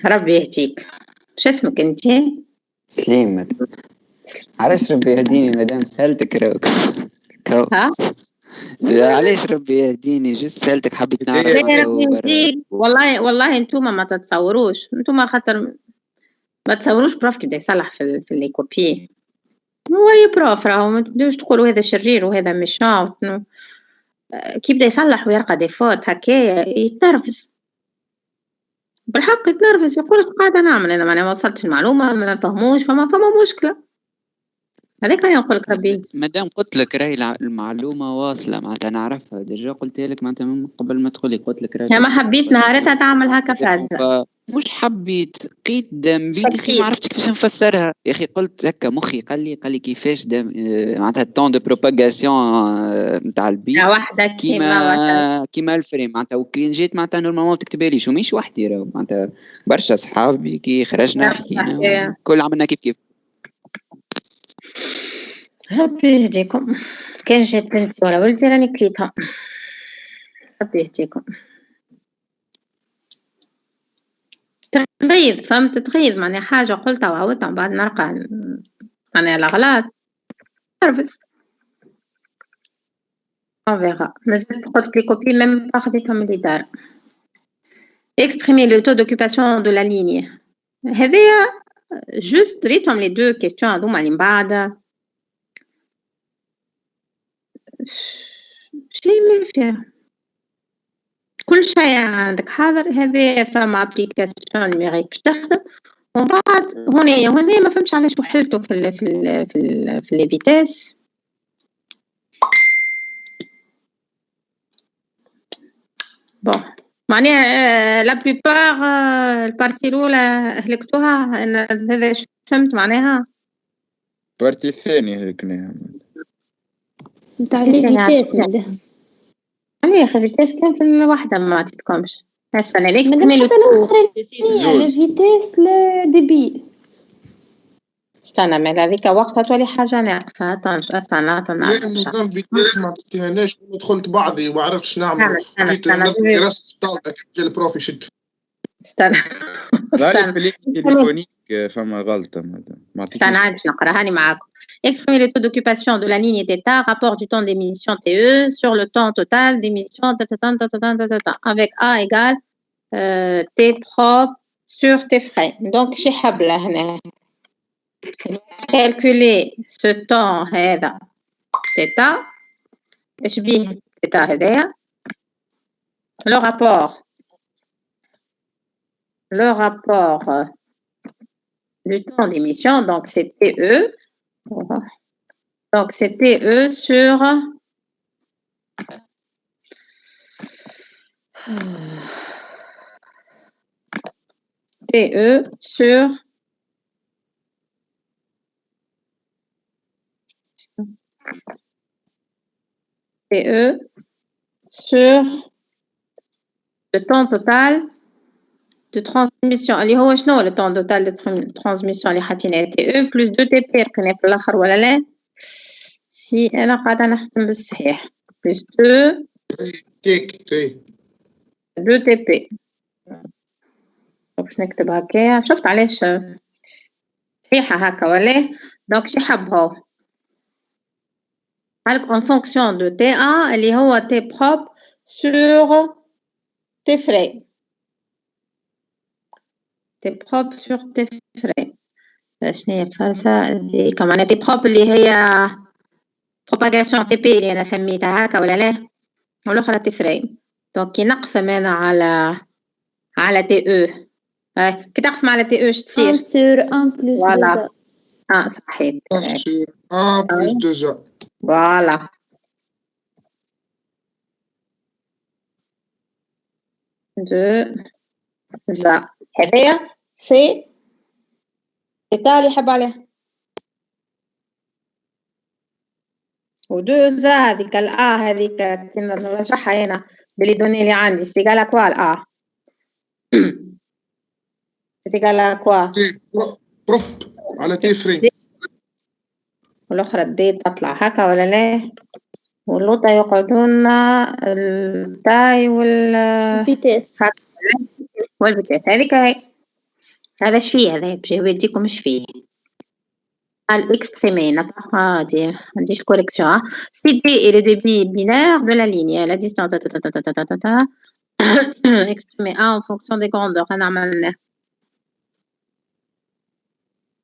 ربي يهديك شو اسمك انت؟ سليم عرش ربي يهديني مدام سهلتك راك ها علاش ربي يهديني جست سألتك حبيت نعرف والله انتوما ما تتصوروش انتوما خاطر ما تصوروش بروف كي بدا يصلح في لي كوبي هو بروف راهو ما تبداوش تقولوا هذا شرير وهذا ميشان كي بدا يصلح ويلقى دي فوت هكايا يتنرفز بالحق يتنرفز يقول قاعدة نعمل انا ما وصلتش المعلومة ما فهموش فما مشكلة هذاك اللي نقول لك ربي مادام قلت لك راهي المعلومه واصله معناتها نعرفها ديجا قلت لك معناتها من قبل ما تدخلي قلت لك راهي ما حبيت نهارتها تعمل هكا فازه مش حبيت لقيت دم بيت اخي ما عرفتش كيفاش نفسرها يا اخي قلت هكا مخي قال لي كيفاش معناتها التون دو بروباغاسيون نتاع البيت واحده كيما الفريم معناتها وكي جيت معناتها نورمالمون تكتبها لي شو مش وحدي راهو معناتها برشا صحابي كي خرجنا حكينا كل عملنا كيف ربي يهديكم كان جات بنتي ولا ولدي راني كليتها ربي يهديكم تغيظ فهمت تغيظ معناها حاجة قلتها وعاودتها بعد نلقى معناها الأغلاط نرفز أنفيغا مازلت قلت لي كوبي ميم أخذتهم من الإدارة exprimer le taux d'occupation de la ligne هذايا جوست ريتهم لي دو كيستيون هذوما اللي من بعد شيء ما فيها كل شيء عندك حاضر هذا فما ابليكاسيون نيميريك باش تخدم ومن بعد هنا ما فهمتش علاش وحلته في لي فيتاس بون معناها لا بلوبار البارتي الاولى هلكتوها هذا فهمت معناها البارتي الثانيه هلكناها نتاع لي فيتاس معناها عليه فيتاس كان في الوحده ما عطيتكمش هسه انا ليك كملوا لي فيتاس دي استنى ما هذيك وقتها تولي حاجه ناقصه استنى نعم فيتاس ما عطيتهاناش دخلت بعضي وما عرفتش نعمل درست طالع كيف البروف يشد استنى في اللينك تليفونيك فما غلطه ما استنى عادش نقرا هاني معاكم exprimer le taux d'occupation de la ligne d'état, rapport du temps d'émission TE sur le temps total d'émission avec A égale T propre sur T frais. Donc, chez Habla, calculer ce temps هذا θ ايش بيه θ هذايا le rapport du temps d'émission, donc c'est TE. Donc, c'est TE sur TE sur le temps total de transmission. اللي هو شنو le temps total de transmission اللي حاطينه TE plus 2TP ركنا في الآخر ولا لا؟ سي أنا قاعدة نخدم بالصحيح plus 2TP باش نكتب هكايا شفت علاش صحيحة هكا ولا؟ دونك شي حبهو قالك en fonction de T1 اللي هو T propre sur T frais. T propre sur T frais. شنو هي فازة كمان T propre اللي هي propagation TP اللي أنا سميتها هكا ولا لا؟ والأخرى T frais. دونك كي نقسم أنا على TE كي تقسم على TE اش تصير؟ 1 sur 1 plus 2. صحيح. 1 sur 1 plus 2. Voilà. هذايا سي التالي يحب عليه ودو زا هذيك الآ هذيك كنا نرجعها هنا باللي دوني اللي عندي استقالة كوا الآ استقالة كوا بروب على تيفرين والأخرى الدي تطلع هكا ولا لا واللوطة يقعدون التاي والفيتاس والفيتاس هذيك هي هذا اش فيه هذا باش يوديكم اش فيه l'exprimer, n'a pas dire correction. CD et le débit binaire de la ligne, la distance, exprimer A en fonction des grandeurs.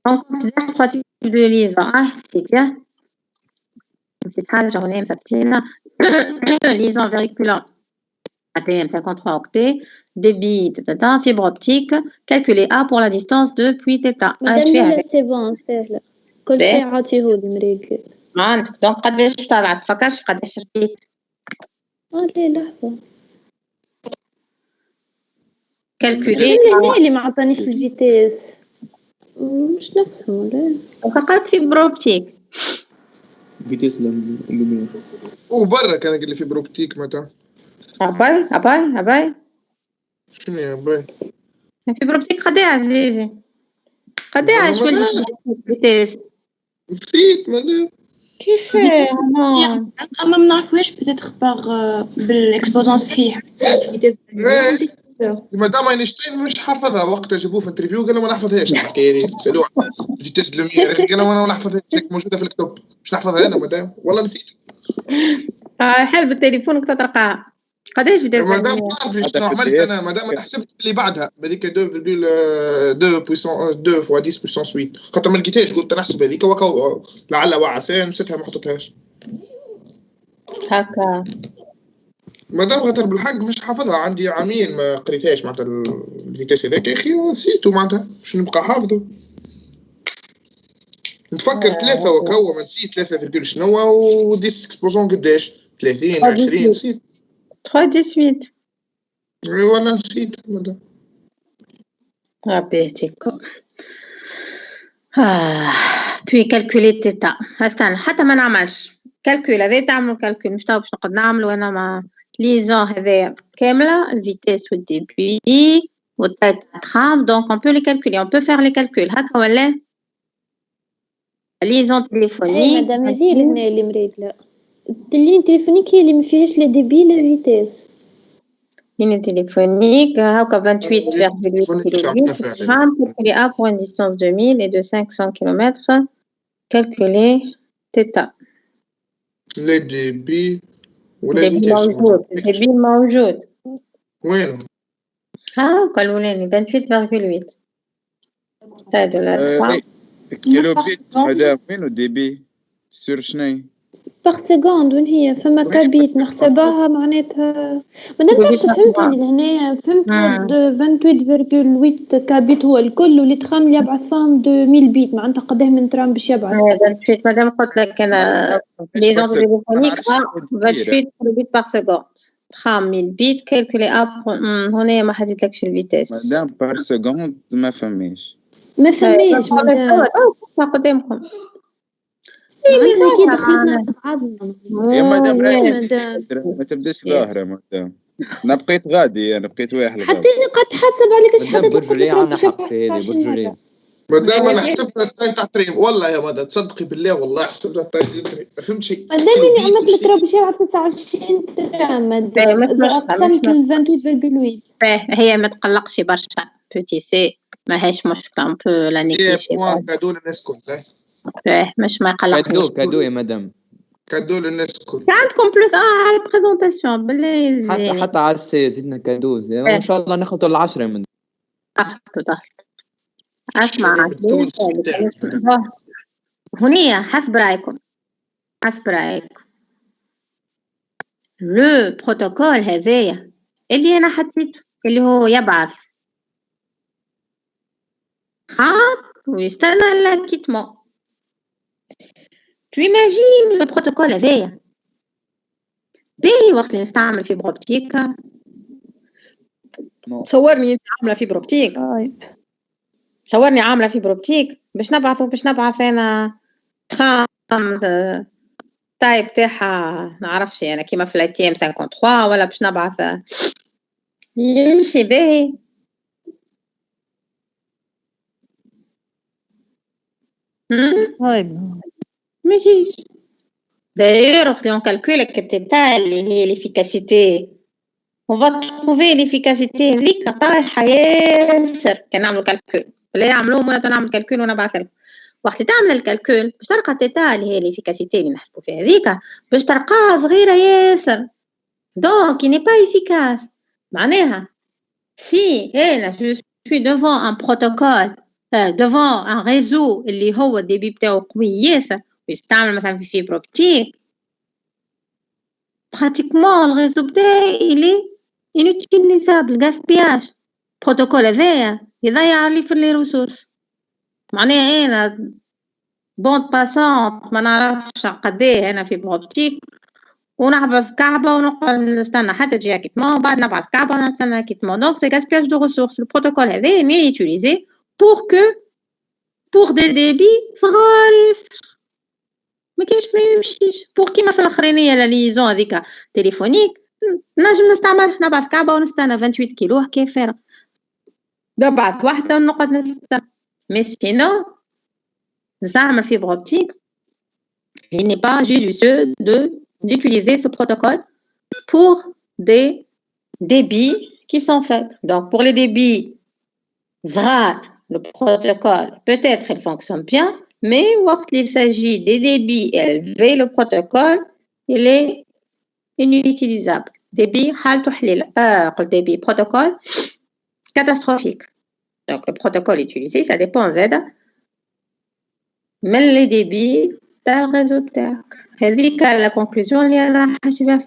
On considère trois types de liaison. C'est bien. C'est pas journée, liaison auriculant. ATM 53 octets, débit, fibre optique, calculer A pour la distance depuis θ. C'est bon, c'est là. كل شيء عاطيه المريق. دونك قداش طلع تفكرش قداش ركيت؟ ليه لحظة. كالكولي هنا اللي ما عطانيش الفيتيس. مش نفسهم ولا؟ وقالك فيبر اوبتيك. فيتيس لم وبرا كان قال لي فيبر اوبتيك متى؟ أباي شنو يا أباي؟ فيبر اوبتيك قداش عزيزي؟ قداش الفيتيس؟ نسيت ماذا؟ كيف؟ أما ما نعرفوش بتتخ بالإكسبوزون صحيح. مدام اينشتاين مش حافظها وقتها جابوه في انترفيو قالوا ما نحفظهاش الحكايه دي سالوه فيتيس لوميير قالوا انا ما نحفظهاش موجوده في الكتب مش نحفظها انا مدام والله نسيت حل بالتليفون وتطرقها قداش فيتيس مدام تعرف شنو عملت انا مدام انا حسبت اللي بعدها بهذيك 2.2 بويسون 2 فوا 10 بويسون 8 خاطر ما لقيتهاش قلت نحسب هذيك وكا لعل وعسى نسيتها ما حطيتهاش هكا مادام خاطر بالحق مش حافظها عندي عامين ما قريتهاش معناتها الفيتاس هذاك يا اخي نسيتو معناتها باش نبقى حافظه نتفكر 3 وكا ما نسيت 3 شنو وديس اكسبوزون قداش 30 20 نسيت 3 اي والله نسيت مادام ربي يهديكم بي كالكولي تيتا استنى حتى ما نعملش كالكول هذا تعملوا كالكول مش باش نقعد نعملوا انا ما ليزون هذايا كامله الفيتيس والديبي والتايت ترام دونك اون بو لي كالكولي اون بو فير لي كالكول هكا ولا ليزون تليفونيك مدام هذه هنا اللي مريض لا اللين تليفونيك هي اللي ما فيهاش لا ديبي لا فيتيس لين تليفونيك هكا 28,8 كيلو calculer A pour une distance de 1000 et de 500 km calculer θ لا ديبي ولا فيتيس الديبي موجود وينه؟ هاكا الأولاني 28,8 طيب كيلو بيت مدام وينو ديبي سور شناي؟ باغ سكوند وين هي فما كابيت نحسبها معناتها مادام تعرفش فهمتني لهنا فهمت 28,8 كابيت هو الكل واللي ترام اللي يبعث فهم 2000 بيت معناتها قداه من ترام باش يبعث 28 مادام قلت لك انا لي زون تليفونيك 28 بيت باغ سكوند ترام 1000 بيت كالكولي اب هنا ما حددتلكش الفيتاس مادام بار سكوند ما فماش مادام قدامكم كي دخلنا بعضنا يا مدام ما تبداش ظاهرة مدام أنا بقيت غادي أنا بقيت واحد حتى أنا قعدت حاسب عليك اش حتى برجولي عنا حق في هذه برجولي مادام أنا حسبتها تاي تاع تريم والله يا مدام تصدقي بالله والله حسبتها تاي تريم ما فهمت شيء مادام إني عملت لك راه باش يبعث 29 درهم مادام قسمت ال 28,8 هي ما تقلقش برشا بوتي سي ماهيش مشكلة أون بو لا نيكليشي كادو للناس الكل مش ما يقلقنيش كادو يا مدام كادو للناس الكل عندكم بلوس على البريزونطاسيون بالله حتى على السي زدنا كادو ان شاء الله ناخذوا العشرة من دخلت اسمع هنية حسب رايكم لو بروتوكول هذايا اللي انا حطيته اللي هو يبعث خط ويستنى لاكيتمون tu imagines le protocole هذايا باهي وقت اللي نستعمل فيبر اوبتيك تصورني انت عامله فيبر اوبتيك صورني عامله فيبر اوبتيك باش نبعث انا ترام تايب تاعها نعرفش انا كيما في الATM 53 ولا باش نبعث يمشي باهي ماشي d'ailleurs quand on calcule le θ اللي هي l'efficacité on va trouver l'efficacité هذيك طايحه ياسر كان نعملوا كالكول لا يعملوهم ولا نعمل كالكول ونبعث لهم وقت تعمل الكالكول باش تلقى التيتا اللي هي l'efficacité اللي نحسبوا فيها هذيك باش تلقاها صغيرة ياسر donc il n'est pas efficace. معناها si أنا je suis devant un protocole devant un réseau اللي هو الديبي بتاعو قوي ياسر ويستعمل مثلا في فيبر اوبتيك pratiquement le réseau بتاعي il est inutilisable gaspillage protocole هذايا يضيع لي في لي ريسورس. معناها انا بوند باسونت ما نعرفش قديه انا في بروبتيك ونحفظ كعبه ونقعد نستنى حتى تجي كيتمون بعد نبعث كعبه ونستنى كيتمون دونك سي gaspillage دو ريسورس. البروتوكول هذا ني يوتيليزي pour des débits صغار ما كاينش ما يمشيش بور كيما في الاخرانيه لا ليزون هذيك تليفونيك نجم نستعمل نبعث كعبه ونستنى 28 كيلو هكا فارغ نبعث واحده ونقعد نستنى. مي سينو نستعمل فيبر اوبتيك il n'est pas judicieux d'utiliser ce protocole pour des débits qui sont faibles. Donc pour les débits rares le protocole peut-être il fonctionne bien. Mais lorsqu'il s'agit des débits élevés, le protocole, il est inutilisable. Débit, débit protocole catastrophique. Donc, le protocole utilisé, ça dépend Z. Mais les débits, c'est un réseau de terre. C'est la conclusion, il y a la HVF.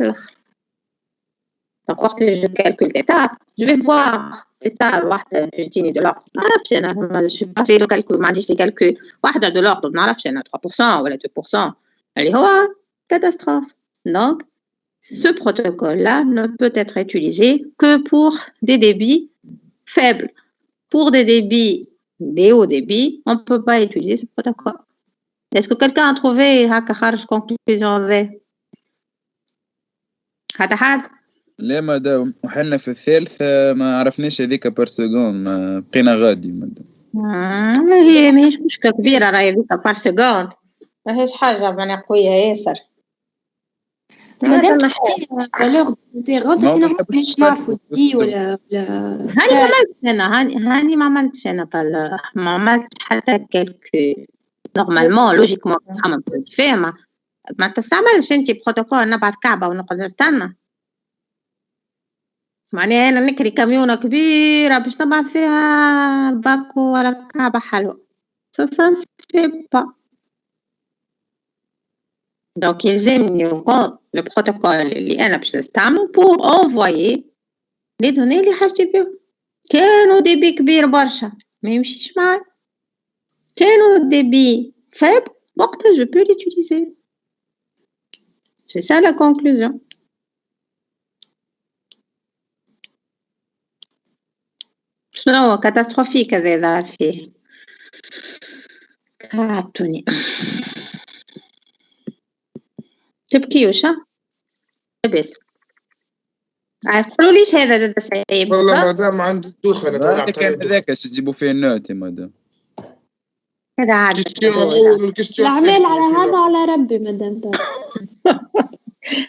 Donc, quand je calcule l'état, je vais voir. تاع واحدة تجيني de l'ordre ما نعرفش أنا جو با في لو كالكول ما عنديش لي كالكول واحدة de l'ordre ما نعرفش أنا 3% ولا 2% اللي هو catastrophe. Donc ce protocole là ne peut être utilisé que pour des débits faibles. Pour des débits des hauts débits on ne peut pas utiliser ce protocole. Est-ce que quelqu'un a trouvé هكا خارج conclusion ذا هذا حد؟ لا مدام وحنا في الثالثة ما عرفناش هذيك بار سكوند ما بقينا غادي مدام. هي ماهيش مشكلة كبيرة راهي هذيك بار سكوند ماهيش حاجة معناها قوية ياسر. مادام حكيتي فالور انتيغرونت بس نعرفوش نعرفوا دي ولا هاني ما عملتش أنا ما عملتش حتى كالكول نورمالمون لوجيكمون خمم فاهمة ما تستعملش أنت بروتوكول نبعث كعبة ونقعد نستنى. معناها أنا نكري كاميونة كبيرة باش نبعث فيها باكو ولا كعبة حلوة ça ne se fait pas. Donc يلزمني le protocole اللي أنا باش نستعمله pour envoyer les données اللي حاجتي بيهم. كانوا ديبي كبير برشا ما يمشيش معايا كانوا ديبي faible وقتها je peux l'utiliser. C'est ça la conclusion. شنو كاتاستروفيك هذا ظهر فيه كعبتوني تبكيوش لاباس قولوا ليش هذا زاد صعيب والله مادام عندي الدوخة انا كان هذاك اش تجيبوا فيه النوت يا مدام هذا عادي العمل على هذا على ربي مدام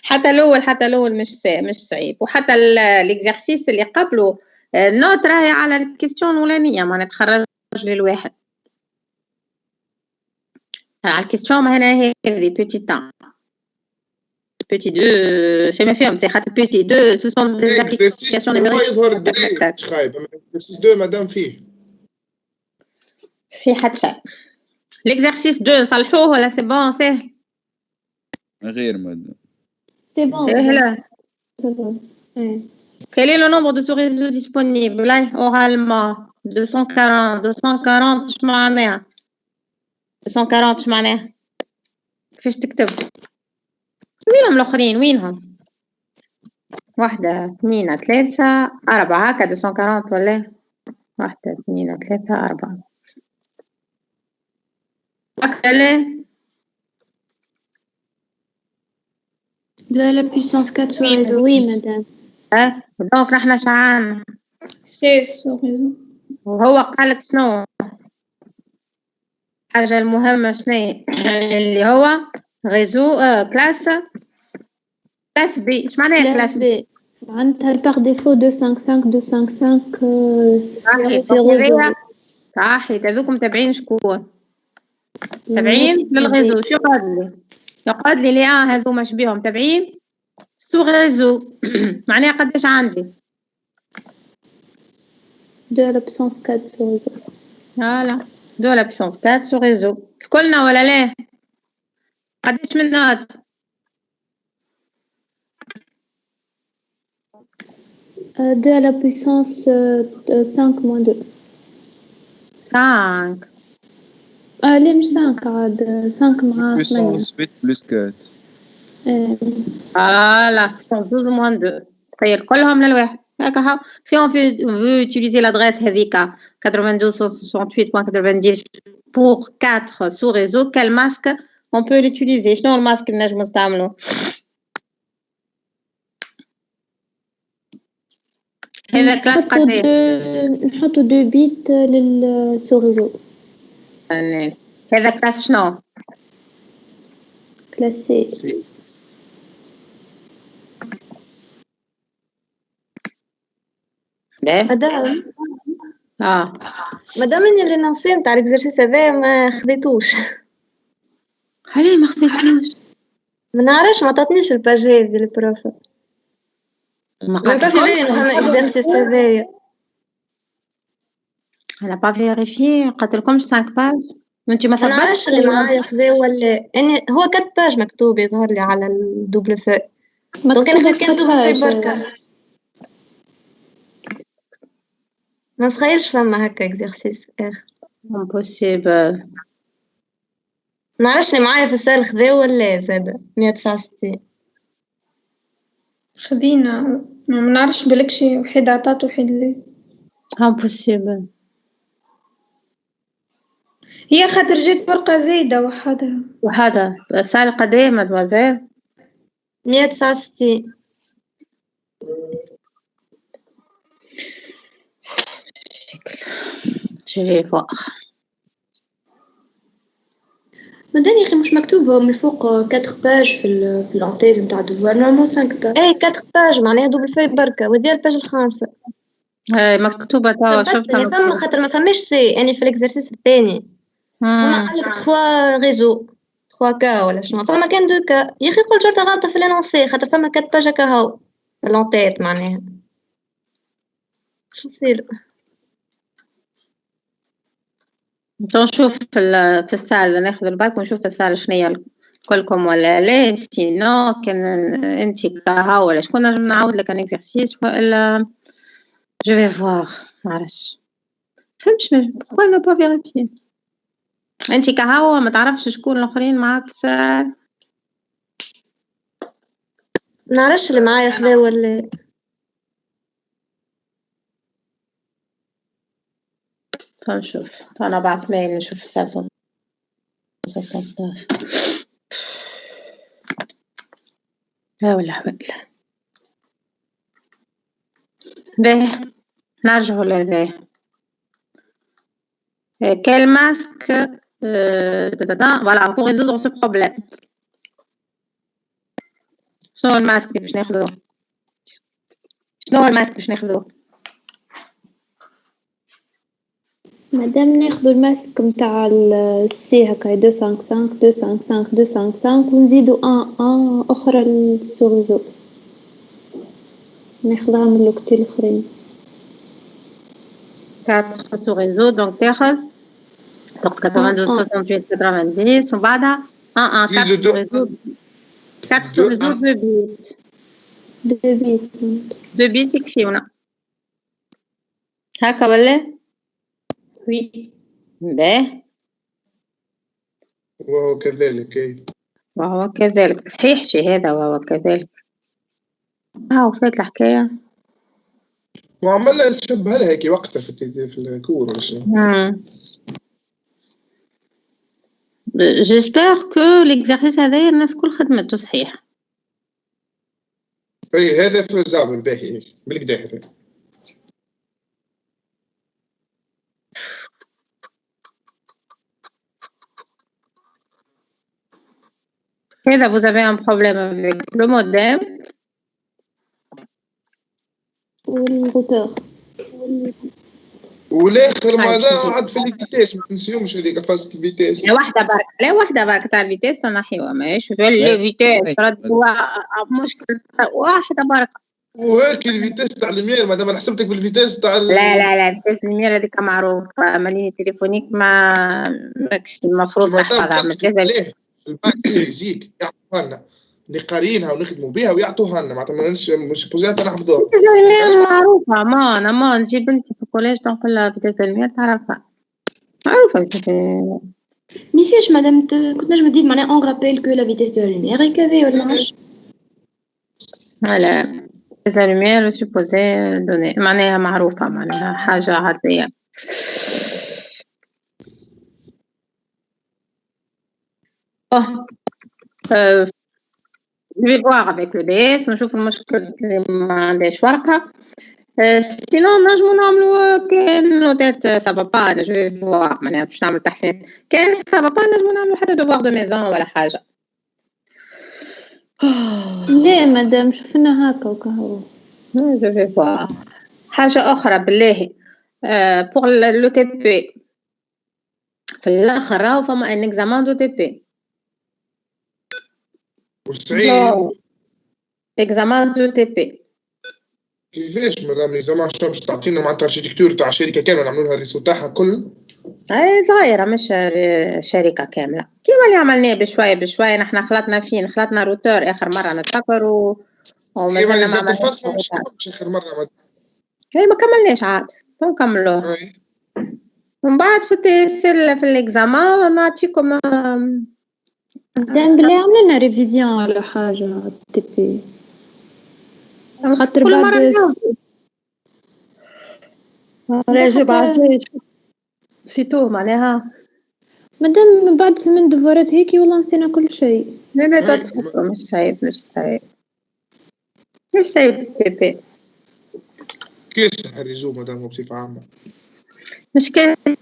حتى الاول مش صعيب وحتى الاكزرسيس اللي قبله النوت راهي على الكيستيون الأولانية ما نتخرج للواحد على الكيستيون ما هنا هي هذه بيتي تان بيتي دو فيما فيهم سي خاطر بيتي دو سو سون دي ابليكاسيون نيميريك يظهر الدليل خايب اكزرسيس 2 مادام فيه في حتى شيء الاكزرسيس 2 نصلحوه ولا سي بون سهل غير مدام سي بون سهل. Quel est le nombre de sous-réseaux disponibles là, oralement 240 شو معناها 240 شو معناها كيفاش تكتب وينهم الآخرين وينهم 1 2 3 4 هكا 240 ولا 1 2 3 4 هكا لا de la puissance 4 sur réseau. Oui madame. دونك نحنا شعان 16 sur réseau. وهو قالك شنو الحاجة المهمة شنو اللي هو ريزو كلاس بي. اش معناها كلاس بي؟ عندها البار ديفو 255 صحيح هذوكم متابعين شكون تابعين للغيزو. شو يقعد لي لي هذوما شبيهم تابعين سو غيزو. معناها قداش عندي 2 à la puissance 4 sur réseau. فوالا 2 à la puissance 4 سو غيزو كلنا ولا لا؟ قداش من هاد 2 à la puissance 5 moins 2. 5 ليه مش 5 عاد 5 مع 8. puissance 8 plus 4. Voilà, 12 moins 2. تخيل كلهم للواحد هكا ها. Si on veut utiliser l'adresse هذيك 92.168.90 pour 4 sous réseau, quel masque on peut l'utiliser? شنو الماسك اللي نجم نستعملو؟ هذا كلاس قداش؟ نحطو 2 بيت للسو ريزو. هذا كلاس شنو؟ كلاس سي. مدام مدام اني اللي نصي نتاع الاكزرسيس هذا ما خذيتوش. علاه ما خذيتوش؟ ما نعرفش، ما عطاتنيش الباج هذي البروف. ما في بالي انه فما اكزرسيس هذايا. انا با فيريفي قلت لكمش 5 باج وانت ما ثبتش. ما نعرفش اللي معايا خذا ولا اني هو 4 باج مكتوب يظهر لي على الدوبل في. دونك انا خذيت كان دوبل في بركه. ما نتخيلش فما هكا اكزرسيس امبوسيبل. نعرفش اللي معايا في السال خذا ولا زاد 169 خذينا. ما نعرفش بالك شي وحيد عطات وحيد لي. امبوسيبل. هي خاطر جات ورقة زايدة وحدها سال قديه مدوازيل 169. شوفي فوق مادام يا اخي مش مكتوب من الفوق 4 باج في الانتيز نتاع الدوار نورمال 5 باج. اي 4 باج معناها دوبل في بركه وهذه الباج الخامسه. مكتوبه توا شفتها ثم خاطر ما فماش سي يعني في الاكزرسيس الثاني هما قالك 3 ريزو 3 كا ولا شنو فما كان 2 كا. يا اخي قلت جرت غلطه في الانونسي خاطر فما 4 باج هكا هاو لونتيت معناها حصيل. نشوف في السال ناخذ الباك ونشوف في السال شنيا كلكم ولا لا. سينو كان انت كاها ولا شكون نجم نعاود لك ان اكزرسيس ولا جو في فوار معرفش فهمتش بوكو انا با فيريفي. انت كهوا ما تعرفش شكون الاخرين معاك في السال؟ نعرفش اللي معايا خذا ولا. نشوف انا بعث ميل نشوف السال لا ولا حول. باهي نرجعوا لهذا. Quel masque voilà pour résoudre ce problème. شنو الماسك باش ناخذوه؟ شنو الماسك باش ناخذوه؟ مادام ناخذوا الماسك نتاع السي هكا 255 255 255 ونزيدوا ان اخرى للسوريزو ناخذها من الوقت الاخرين 4 سوريزو دونك تاخذ 92 68 90 وبعدها 4 سوريزو 4 سوريزو 2 بيت يكفيونا هكا ولا؟ وي باهي وهو كذلك. اي وهو كذلك صحيح شي هذا وهو كذلك. هاو فات الحكاية وعملنا نشبه لها هيك وقتها في الكور ولا شنو. جيسبر كو ليكزارسيس هذايا الناس كل خدمته صحيح. اي هذا فازابل باهي بالكدا هذا. هذا vous avez un problème avec le modem والروتور. والاخر ماذا عاد في الفيتيس ما تنسيهمش هذيك فاز الفيتيس. لا واحدة برك تاع الفيتيس تنحيوها ماهيش في الفيتيس ردوا مشكل واحدة برك. وهيك الفيتيس تاع المير مادام انا حسبتك بالفيتيس تاع لا الفيتيس المير هذيك معروفة ماليني تليفونيك ماكش المفروض تحفظها من في الباك يجيك يعطوها لنا نقارينها ونخدموا بها ويعطوها لنا معناتها مش بوزيات نحفظوها. معروفة ما نجيب بنتي في الكوليج نقول لها فيتيس المير تعرفها معروفة فيتيس. نسيش مادام كنت نجم تزيد معناها اون رابيل كو لا فيتيس دو لوميير كذا ولا ماش. لا فيتيس لوميير سوبوزي دوني معناها معروفة معناها حاجة عادية. Je vais voir avec le DS ونشوف المشكل اللي ما عندهاش ورقة. سينو نجمو نعملو كان نوتات سافا با جو في فواغ معناها باش نعمل تحسين كان سافا با نجمو نعملو حتى دوفوار دو ميزون ولا حاجة. لا مادام شفنا هاكا وكهو جو في فواغ. حاجة أخرى بالله بوغ لو تي بي في الآخر راهو فما ان اكزامان دو تي بي. والسعيد اكزامان دو تي بي كيفاش مادام ليزامان شو باش تعطينا معناتها اركيتكتور تاع شركه كامله نعملوا لها الريسو تاعها كل صغيره مش شركه كامله كيما اللي عملناه بشويه نحن خلطنا روتور اخر مره نتفكر ومازلنا ما عملناش اخر مره ما كملناش عاد نكملوه من بعد في الاكزامان نعطيكم دام بلي عملنا ريفيزيون على حاجه تي بي خاطر بعد راجع بعد سيتو معناها مادام بعد من دفورات هيك والله نسينا كل شيء. لا تفكروا مش صعيب تي بي كيس الريزوم مادام بصفه عامه مش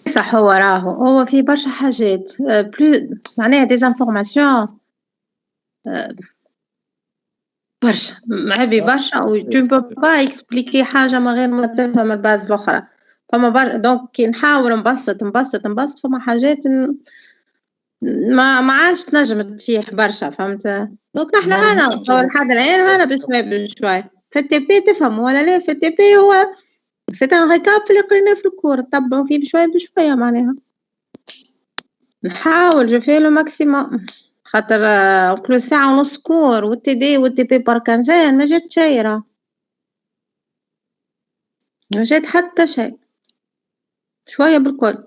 صح. هو في برشا حاجات بلو معناها دي انفورماسيون برشا معبي برشا و tu ne peux pas expliquer حاجة من غير ما تفهم الباز الأخرى. فما دونك كي نحاول نبسط فما حاجات ما عادش تنجم تطيح برشا فهمت. دونك نحن أنا لحد الآن أنا بشوي في التي بي تفهم ولا لا. في التي بي هو c'est un récap اللي قريناه في الكور طبقوا فيه بشوية معناها نحاول جو في لو ماكسيموم خاطر كل ساعة ونص كور والتي دي والتي بي باركنزان ما جات شي ما جات حتى شيء شوية بالكل.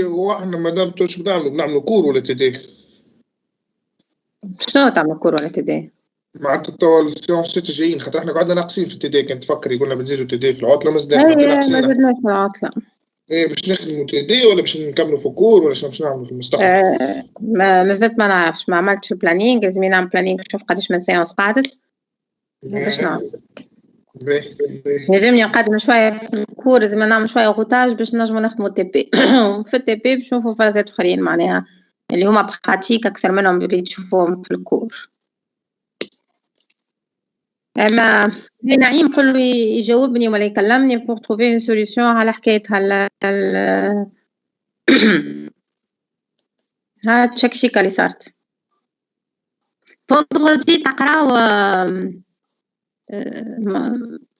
هو احنا مادام توش بنعملوا كور ولا تي دي شنو تعمل كور ولا تي دي معناتها توا السيونسات جايين خاطر احنا قعدنا ناقصين في التي دي كنت تفكر يقولنا بنزيدوا تي دي في العطلة ما زدناش ما زدناش في العطلة. باش نخدموا تي دي ولا باش نكملوا في كور ولا شنو باش نعملوا في المستقبل؟ مازلت ما نعرفش ما عملتش البلانينغ لازم نعمل بلانينغ نشوف قداش من سيونس قعدت باش نعمل لازمني نقدم شوية في الكور لازم نعمل شوية غوتاج باش نجموا نخدموا التي بي في التي بي باش نشوفوا فازات اخرين معناها اللي هما براتيك اكثر منهم اللي تشوفوهم في الكور. اما نعيم قل له يجاوبني ولا يكلمني pour trouver une solution على حكايتها ها تشكشيكه اللي صارت فندغدي تقراو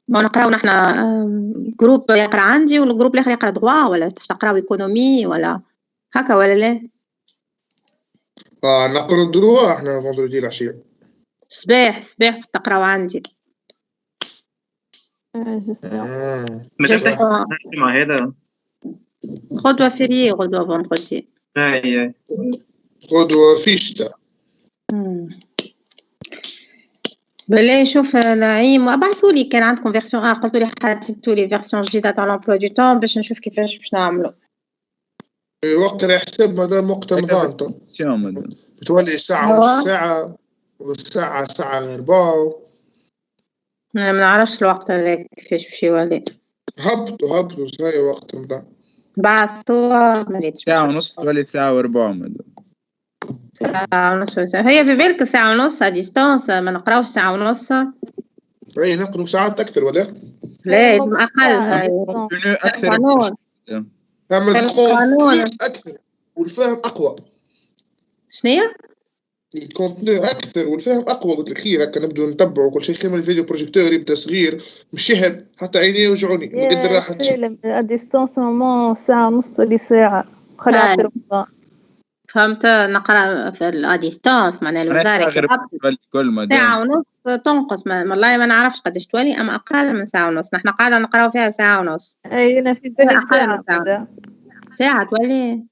ما نقراو نحن جروب يقرا عندي والجروب الاخر يقرا دغوا ولا تقراو ايكونومي ولا هكا ولا لا؟ نقرا دغوا احنا فندغدي العشيه صباح تقراو عندي مع هذا غدوة فيري غدوة فندغدي غدوة فيشتا بلاي شوف نعيم ابعثوا لي كان عندكم فيرسيون قلتوا لي حطيتوا لي فيرسيون جديده تاع لومبلوا دو طون باش نشوف كيفاش باش نعملوا وقت على حساب مادام وقت رمضان تولي ساعه والساعه ساعه غير باو انا ما نعرفش الوقت هذاك كيفاش باش يولي هبطوا زي وقت رمضان بعثوا ساعه ونص تولي ساعه وربع ساعة ونص هي في بالك ساعة ونص ديستانس ما نقراوش ساعة ونص اي نقرأ ساعات أكثر ولا؟ لا أقل أكثر أما الكونتنو أكثر والفهم أقوى. شنو؟ الكونتنو أكثر والفهم أقوى. قلت لك خير هكا نبدو نتبعوا كل شيء. خير من الفيديو بروجيكتور يبدأ صغير مش يهب حتى عيني يوجعوني من قد الراحة. سالم الديستانس نورمالمون ساعة ونص ولا ساعة خليها في رمضان. فهمت. نقرا في الاديستانس معناها الوزاره كل ساعه ونص تنقص. والله ما نعرفش قداش تولي اما اقل من ساعه ونص. نحن قاعده نقراو فيها ساعه ونص. اي انا في بالي ساعه تولي.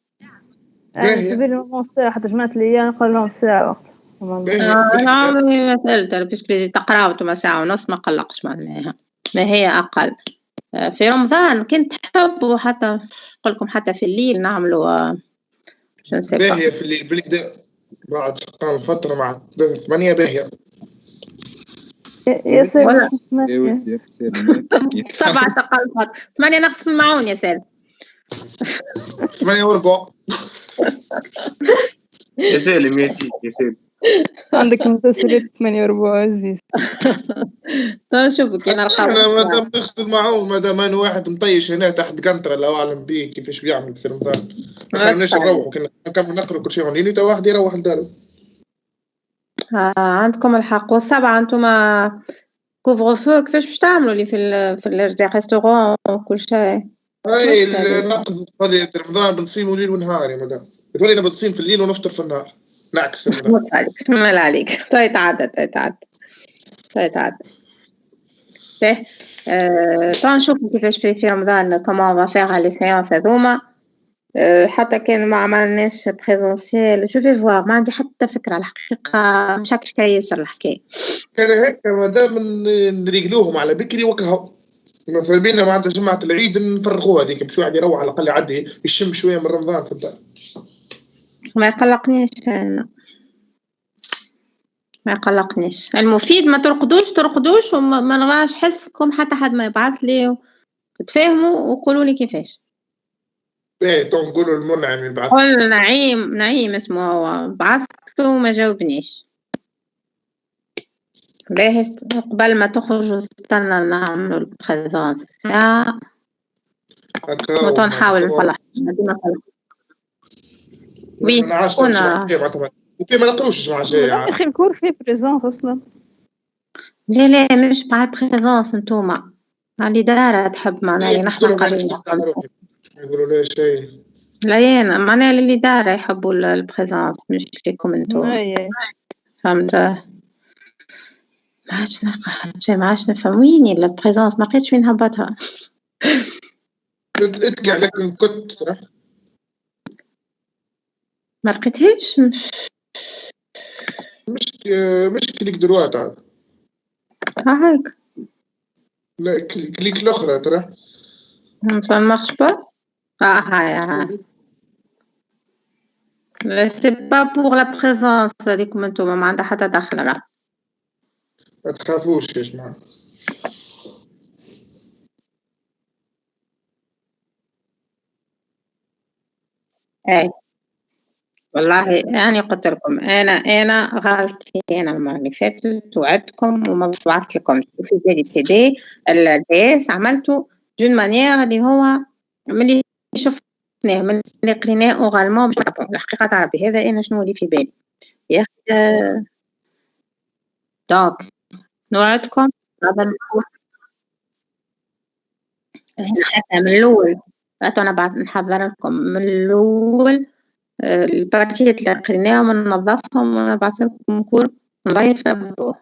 في بالي نص ساعه حتى جمعت لي نقرا لهم ساعه. انا مثلت باش تقراو انتم ساعه ونص ما قلقش معناها ما هي اقل. في رمضان كنت تحبوا حتى نقول لكم حتى في الليل نعملوا باهية في الليل بالكدا بعد قام فترة مع 8 باهية. يا سلام 7 تقلبات 8 نقص في المعون يا سلام 8 وربع. يا سالم يا سالم عندك مسلسلات 8 وربع عزيز. طيب شوفوا كي نلقاو انا مادام نغسل معه مادام انا واحد مطيش هنا تحت قنطرة لا اعلم بيه كيفاش بيعمل في رمضان. ما خليناش نروحوا كنا نكمل نقرا كل شيء ونيني تا واحد يروح لدارو. عندكم الحق. والسبعة انتم كوفغ فو كيفاش باش تعملوا لي في الريستورون وكل شيء؟ اي النقد قضية رمضان بنصيموا ليل ونهار يا مدام. تقولي انا بتصيم في الليل ونفطر في النهار. نعكس رمضان. مال عليك. تعدى. نشوفوا كيفاش في رمضان كومون فا فيغ لي سيونس هذوما. حتى كان ما عملناش بريزونسيال جو في فوار. ما عندي حتى فكره الحقيقه مش هكا ياسر الحكايه. كان هيك مادام نريقلوهم على بكري وكهو مثلا بينا مع جماعه العيد نفرغوها هذيك باش واحد يروح على الاقل يعدي يشم شويه من رمضان في الدار. ما يقلقنيش انا ما يقلقنيش. المفيد ما ترقدوش وما نراش حسكم حتى حد ما يبعث لي تفهموا وقولوا لي كيفاش. ايه تنقولوا المنعم يبعث. قول نعيم اسمه هو بعثت وما جاوبنيش. باهي قبل ما تخرجوا استنى نعملوا البريزونس ساعة ونحاول نصلح ديما صلح. وي كنا وكي ما نقروش مع شيء يا اخي الكور فيه بريزونس اصلا. لا مش مع البريزونس نتوما مع الإدارة تحب معناها نحن نقرر يقولوا لي شيء. لا أنا معناها الإدارة يحبوا البريزونس مش ليكم انتوما. فهمت. ما عادش نفهم ويني البريزونس ما لقيتش وين هبطها. اتقع لك كنت ما لقيتهاش. مش كليك دروات عاد. هاك. لا كليك الأخرى ترى. Ça ne marche pas. هاي. C'est pas pour la présence هذيكم انتم ما عندها حتى دخل راه. ما تخافوش يا جماعة. اي والله يعني قلت لكم انا غلطتي انا المره اللي فاتت وعدتكم وما بعثت لكم في بالي تي الديس عملته دون مانيير اللي هو ملي شفناه من اللي قريناه اوغالمون الحقيقه تعرفي هذا انا شنو اللي في بالي يا اخي. دونك نوعدكم هذا حتى من الاول انا بعد نحضر لكم من الاول البارتيات اللي قريناهم ننظفهم ونبعث لكم كور نضيف نبروه.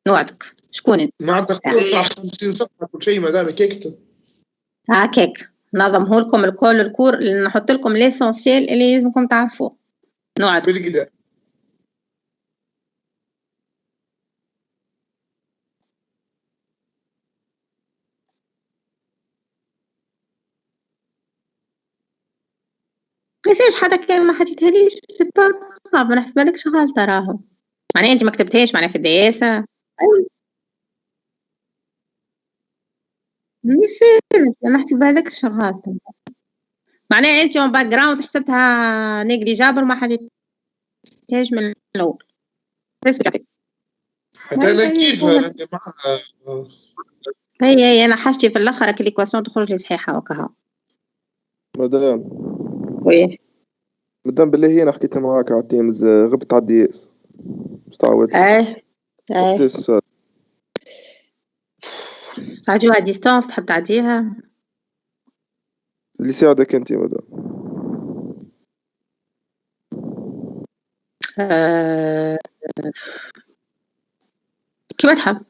نوعدك. شكون انت؟ ما عندك كور تاع 50 صفحه كل شيء مادام كيكتب هكاك نظمه لكم الكور اللي نحط لكم ليسونسيال اللي لازمكم تعرفوه. نوعدك بالكدا. ليش حدا كان ما حكيتهاليش سبا ما نحسب لك شغال تراهم معناها انت ما كتبتهاش معناها في الدياسه مثال انا نحسبها لك شغال معناها انت اون باك جراوند حسبتها نيجليجابل وما حكيتهاش من الاول. حتى انا كيف معها هي انا حاجتي في الاخر راك ليكواسيون تخرج لي صحيحه وكها. مدام وي مدام بالله هي انا حكيت معاك على تيمز غبت على الدياس مش تعودت. اي تعديوها ديستانس تحب تعديها اللي ساعدك انت يا مدام. كيما تحب.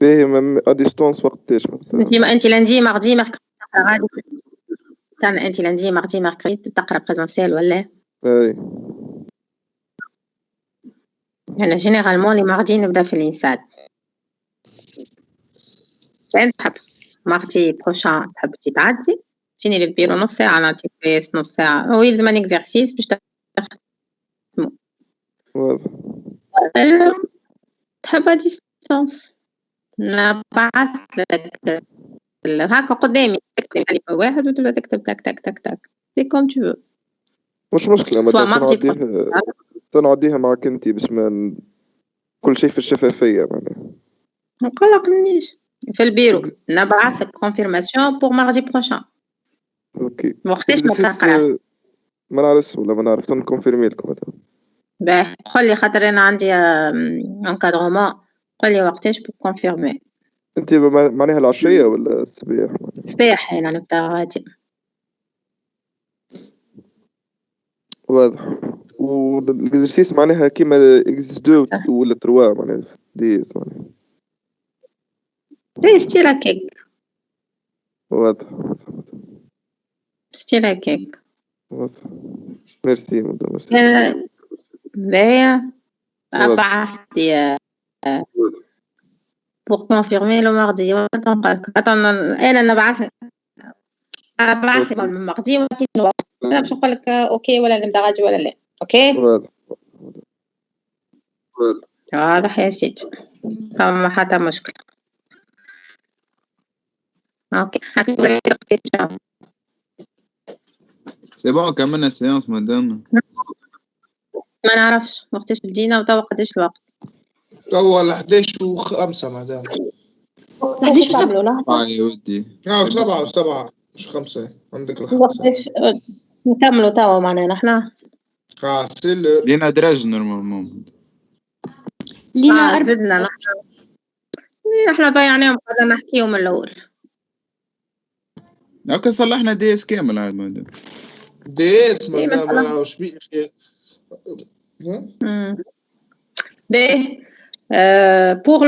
باهي اديستونس وقتاش مثلا؟ انت لندي مغدي مركري غادي استنى انت لندي مغدي مركري تقرا بريزونسيال ولا؟ اي انا جينيرالمون لي مغدي نبدا في الانساد. انت تحب مغدي بروشان تحب تعدي جيني للبيرو نص ساعه نعطيك نص ساعه هو يلزم اكزرسيس باش تخدمو. واضح. تحب ديستانس نبعث لك هاكا قدامي تكتب كلمة واحد وتبدا تكتب تك تك تك تك سي كوم تو فو. مش مشكلة مدام تنعديها معك انت باش ما كل شيء في الشفافية معناها. ما نقلقنيش في البيرو نبعث لك كونفيرماسيون بور ماردي بروشان. اوكي وقتاش ما تقرا ما نعرفش ولا ما نعرف نكونفيرمي لكم مثلا. باه قول لي خاطر انا عندي انكادرومون قول لي وقتاش بور كونفيرمي. انت معناها العشية ولا الصباح؟ الصباح انا نبدا غادي. واضح. والاكزرسيس معناها كيما اكزيس 2 ولا 3 معناها ديز معناها اي ستيل هكاك. واضح ستيل هكاك. واضح. ميرسي مدام ميرسي. باهي ابعث لي pour confirmer le mardi. Attends, انا نبعث من المغدي ولكن انا باش نقول لك اوكي ولا نبدا غادي ولا لا. اوكي واضح يا سيدي فما حتى مشكل. اوكي سي بون كملنا السيونس مدام. ما نعرفش وقتاش بدينا وتوا قداش الوقت. توا 11:05 مدام. 11:07 يا ودي 7 مش 5 عندك وقتاش نكملوا توا معنا نحنا سيل لينا درج نورمالمون لينا زدنا نحنا ضيعناهم قبل ما نحكيو من الاول. هاكا صلحنا دي اس كامل عاد مدام. دي اس مدام واش بيه باهي pour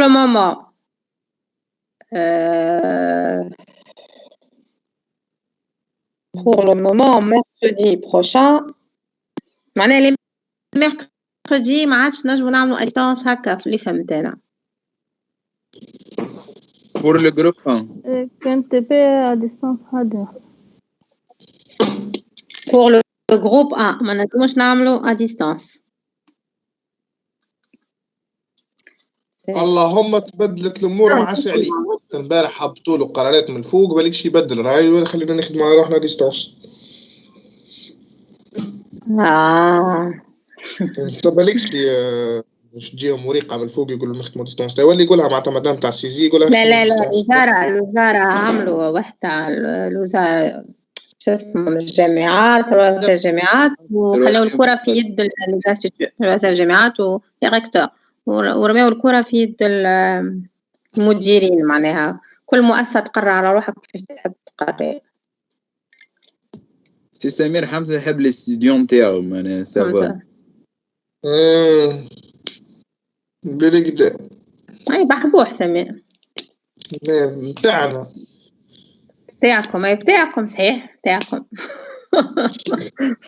le moment mercredi prochain معناها لي mercredi ما عادش نجمو نعملو اسيستانس هكا في اللي فهمت انا. pour le groupe 1 كنت في ديستانس هادي. pour le groupe 1 ما نجموش نعملو à distance. اللهم تبدلت الامور مع سعلي. امبارح هبطوا له قرارات من فوق بالكش يبدل راي ولا خلينا نخدم على روحنا ديستانس. بالكش تجيهم ورقه من فوق يقولوا نخدموا ديستانس ولا يقولها مع مدام تاع السيزي يقولها لا الوزاره عملوا وحده الوزاره شو اسمه الجامعات رؤساء الجامعات وخلوا الكره في يد رؤساء الجامعات وديريكتور ورميوا الكره في يد المديرين. معناها كل مؤسسه تقرر على روحك كيفاش تحب تقرر. سي سمير حمزه يحب الاستديوم تاعو معناها سافا بالكدا اي بحبوح سمير تاعنا تاعكم اي بتاعكم صحيح تاعكم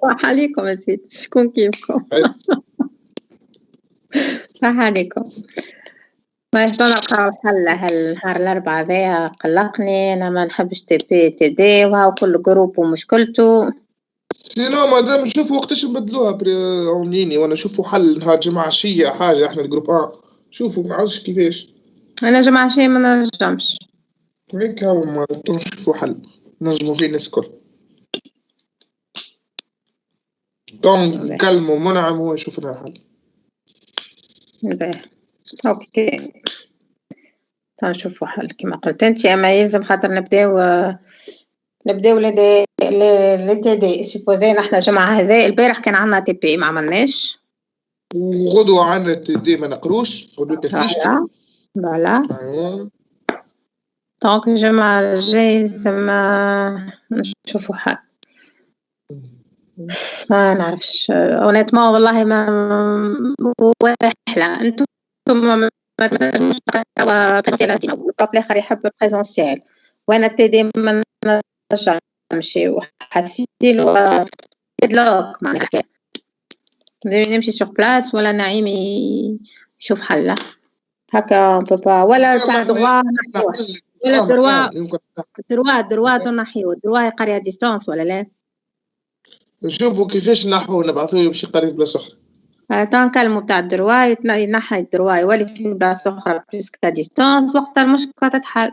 صح عليكم يا سيدي شكون كيفكم صح عليكم. ما يحطونا نلقاو الحل هالنهار الأربعاء ذا قلقني أنا ما نحبش تي دي وهاو كل جروب ومشكلته. سينو مادام نشوفوا وقتاش نبدلوها اونليني وانا نشوفوا حل نهار جمعة عشية حاجة احنا الجروب شوفوا ما عرفتش كيفاش. أنا جمعة عشية ما نجمش هيك هاو ما نشوفوا حل نجموا فيه الناس الكل. نكلموا منعم هو يشوف لنا حل. اوكي تنشوفوا حل كما قلت انت، اما يلزم خاطر نبداو لي تي دي. سيبوزي نحن جمعة هذا البارح كان عندنا تي بي ما عملناش، وغدوة عندنا تي دي ما نقروش، غدوة تفيشتي فوالا. دونك الجمعة الجاي لازم نشوفوا حل. ما نعرفش اونيتمون والله ما واحلة. انتم ما تنجموش تقراو بريزونسيال، البروف الاخر يحب بريزونسيال وانا تي دي ما نرجع نمشي وحسيت له ديدلوك معناها نمشي سور بلاس ولا نعيم يشوف حل هكا بابا ولا تاع دروا ولا دروا تنحيو دروا قريه ديستانس ولا لا. نشوفوا كيفاش نحو نبعثوه يمشي قريب بلاصه اخرى. تنكلموا بتاع الدروا ينحي الدروا يولي في بلاصه اخرى بلوسكا ديستانس، وقت المشكله تتحل.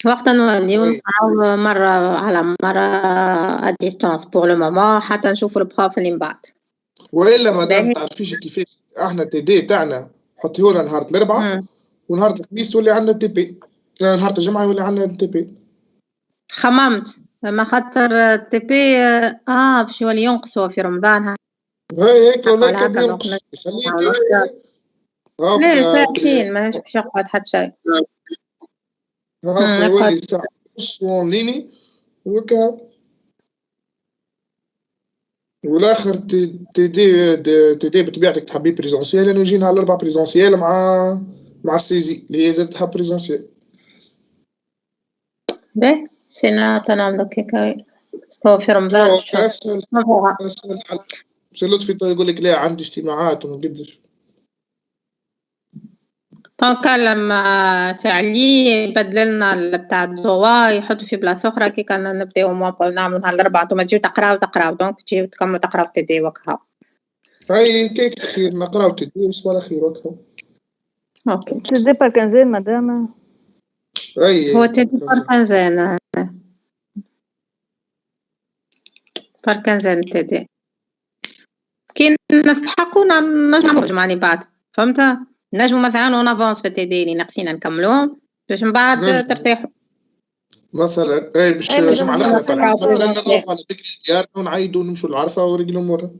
وقت نوليو نتعاونوا مرة على مرة ديستانس بور لو مومون حتى نشوفوا البروف اللي من بعد. والا مادام تعرفيش كيفاش احنا تي دي تاعنا حطيه لنا نهار الاربعاء ونهار الخميس تولي عندنا تي بي، نهار الجمعة يولي عندنا تي بي. خممت ما خاطر تي بي باش يولي ينقصوا في رمضان. هيك ولا بينقص يخليك لا ساعتين ماهيش باش يقعد حتى شيء. يولي ساعة ونص اونليني وكا. والاخر تي دي بطبيعتك تحبي بريزونسيال، لانه يجينا على 4 بريزونسيال مع السيزي اللي هي زاد تحب بريزونسيال. باهي سينا تنعملو كيكا هو في رمضان. اسهل مش لطفي يقول لك لا عندي اجتماعات وما نقدرش. تنكلم فعلي يبدل لنا بتاع الدوا يحطوا في بلاصه اخرى كي كان نبداو نعملوا نهار الاربعاء ثم تجيو تقراو دونك تجيو تكملوا تقراو تدي وكها. اي كيك خير نقراو تدي بس ولا خير وكها. اوكي تدي باركنزين مدام. اي هو تدي باركنزين تدي كي نستحقوا نجمعوا جمعني بعد فهمت. نجمو مثلا ونافونس في التي دي اللي ناقصين نكملوهم باش من بعد ترتاحوا. مثلا باش الجمعة الأخرى مثلا نروحوا على بكري ديارنا ونعيدوا ونمشوا للعرفة ورجلوا أمورها.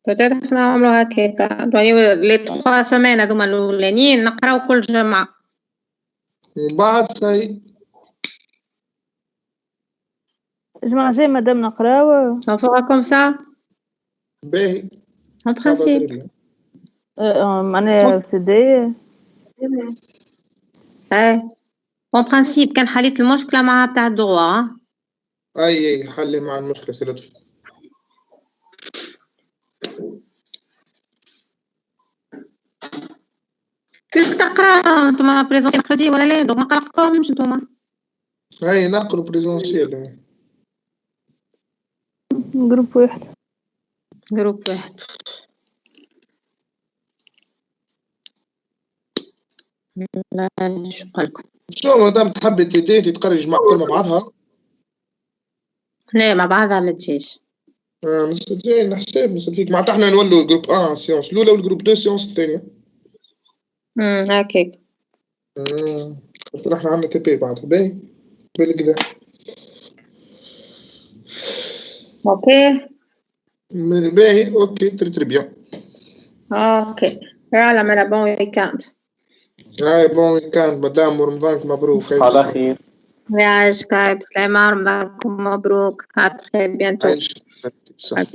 peut-être احنا نعملوا هكاكا لي 3 سيمين هذوما الأولانيين نقراو كل جمعة. ومن بعد ساي الجمعة الجاية مادام نقراو. on fera comme ça. باهي. en principe. معناها ابتدائي. en principe كان حليت المشكلة مع بتاع الدغوا. اي حلي مع المشكلة سي لطفي. فيسك تقرا انتوما بريزونسيال خدي ولا لا دوك ما قرأتكمش انتوما. اي نقرو بريزونسيال. جروب واحد. لا شو قالكم شو مادام تحبي تدي تقري جماعة كل مع بعضها. لا مع بعضها ما تجيش. مستدري نحسب فيك معناتها احنا نولوا جروب 1 سيونس الاولى والجروب 2 سيونس الثانيه. هكاك. احنا عندنا تي بي بعد باهي بالكدا. اوكي باهي اوكي تري بيان. اوكي يلا مالا بون ويكاند. بون ويكاند مدام ورمضانك مبروك. على خير. يعيشك بسلامة رمضانكم مبروك. هاتخي بيانتو. سلام.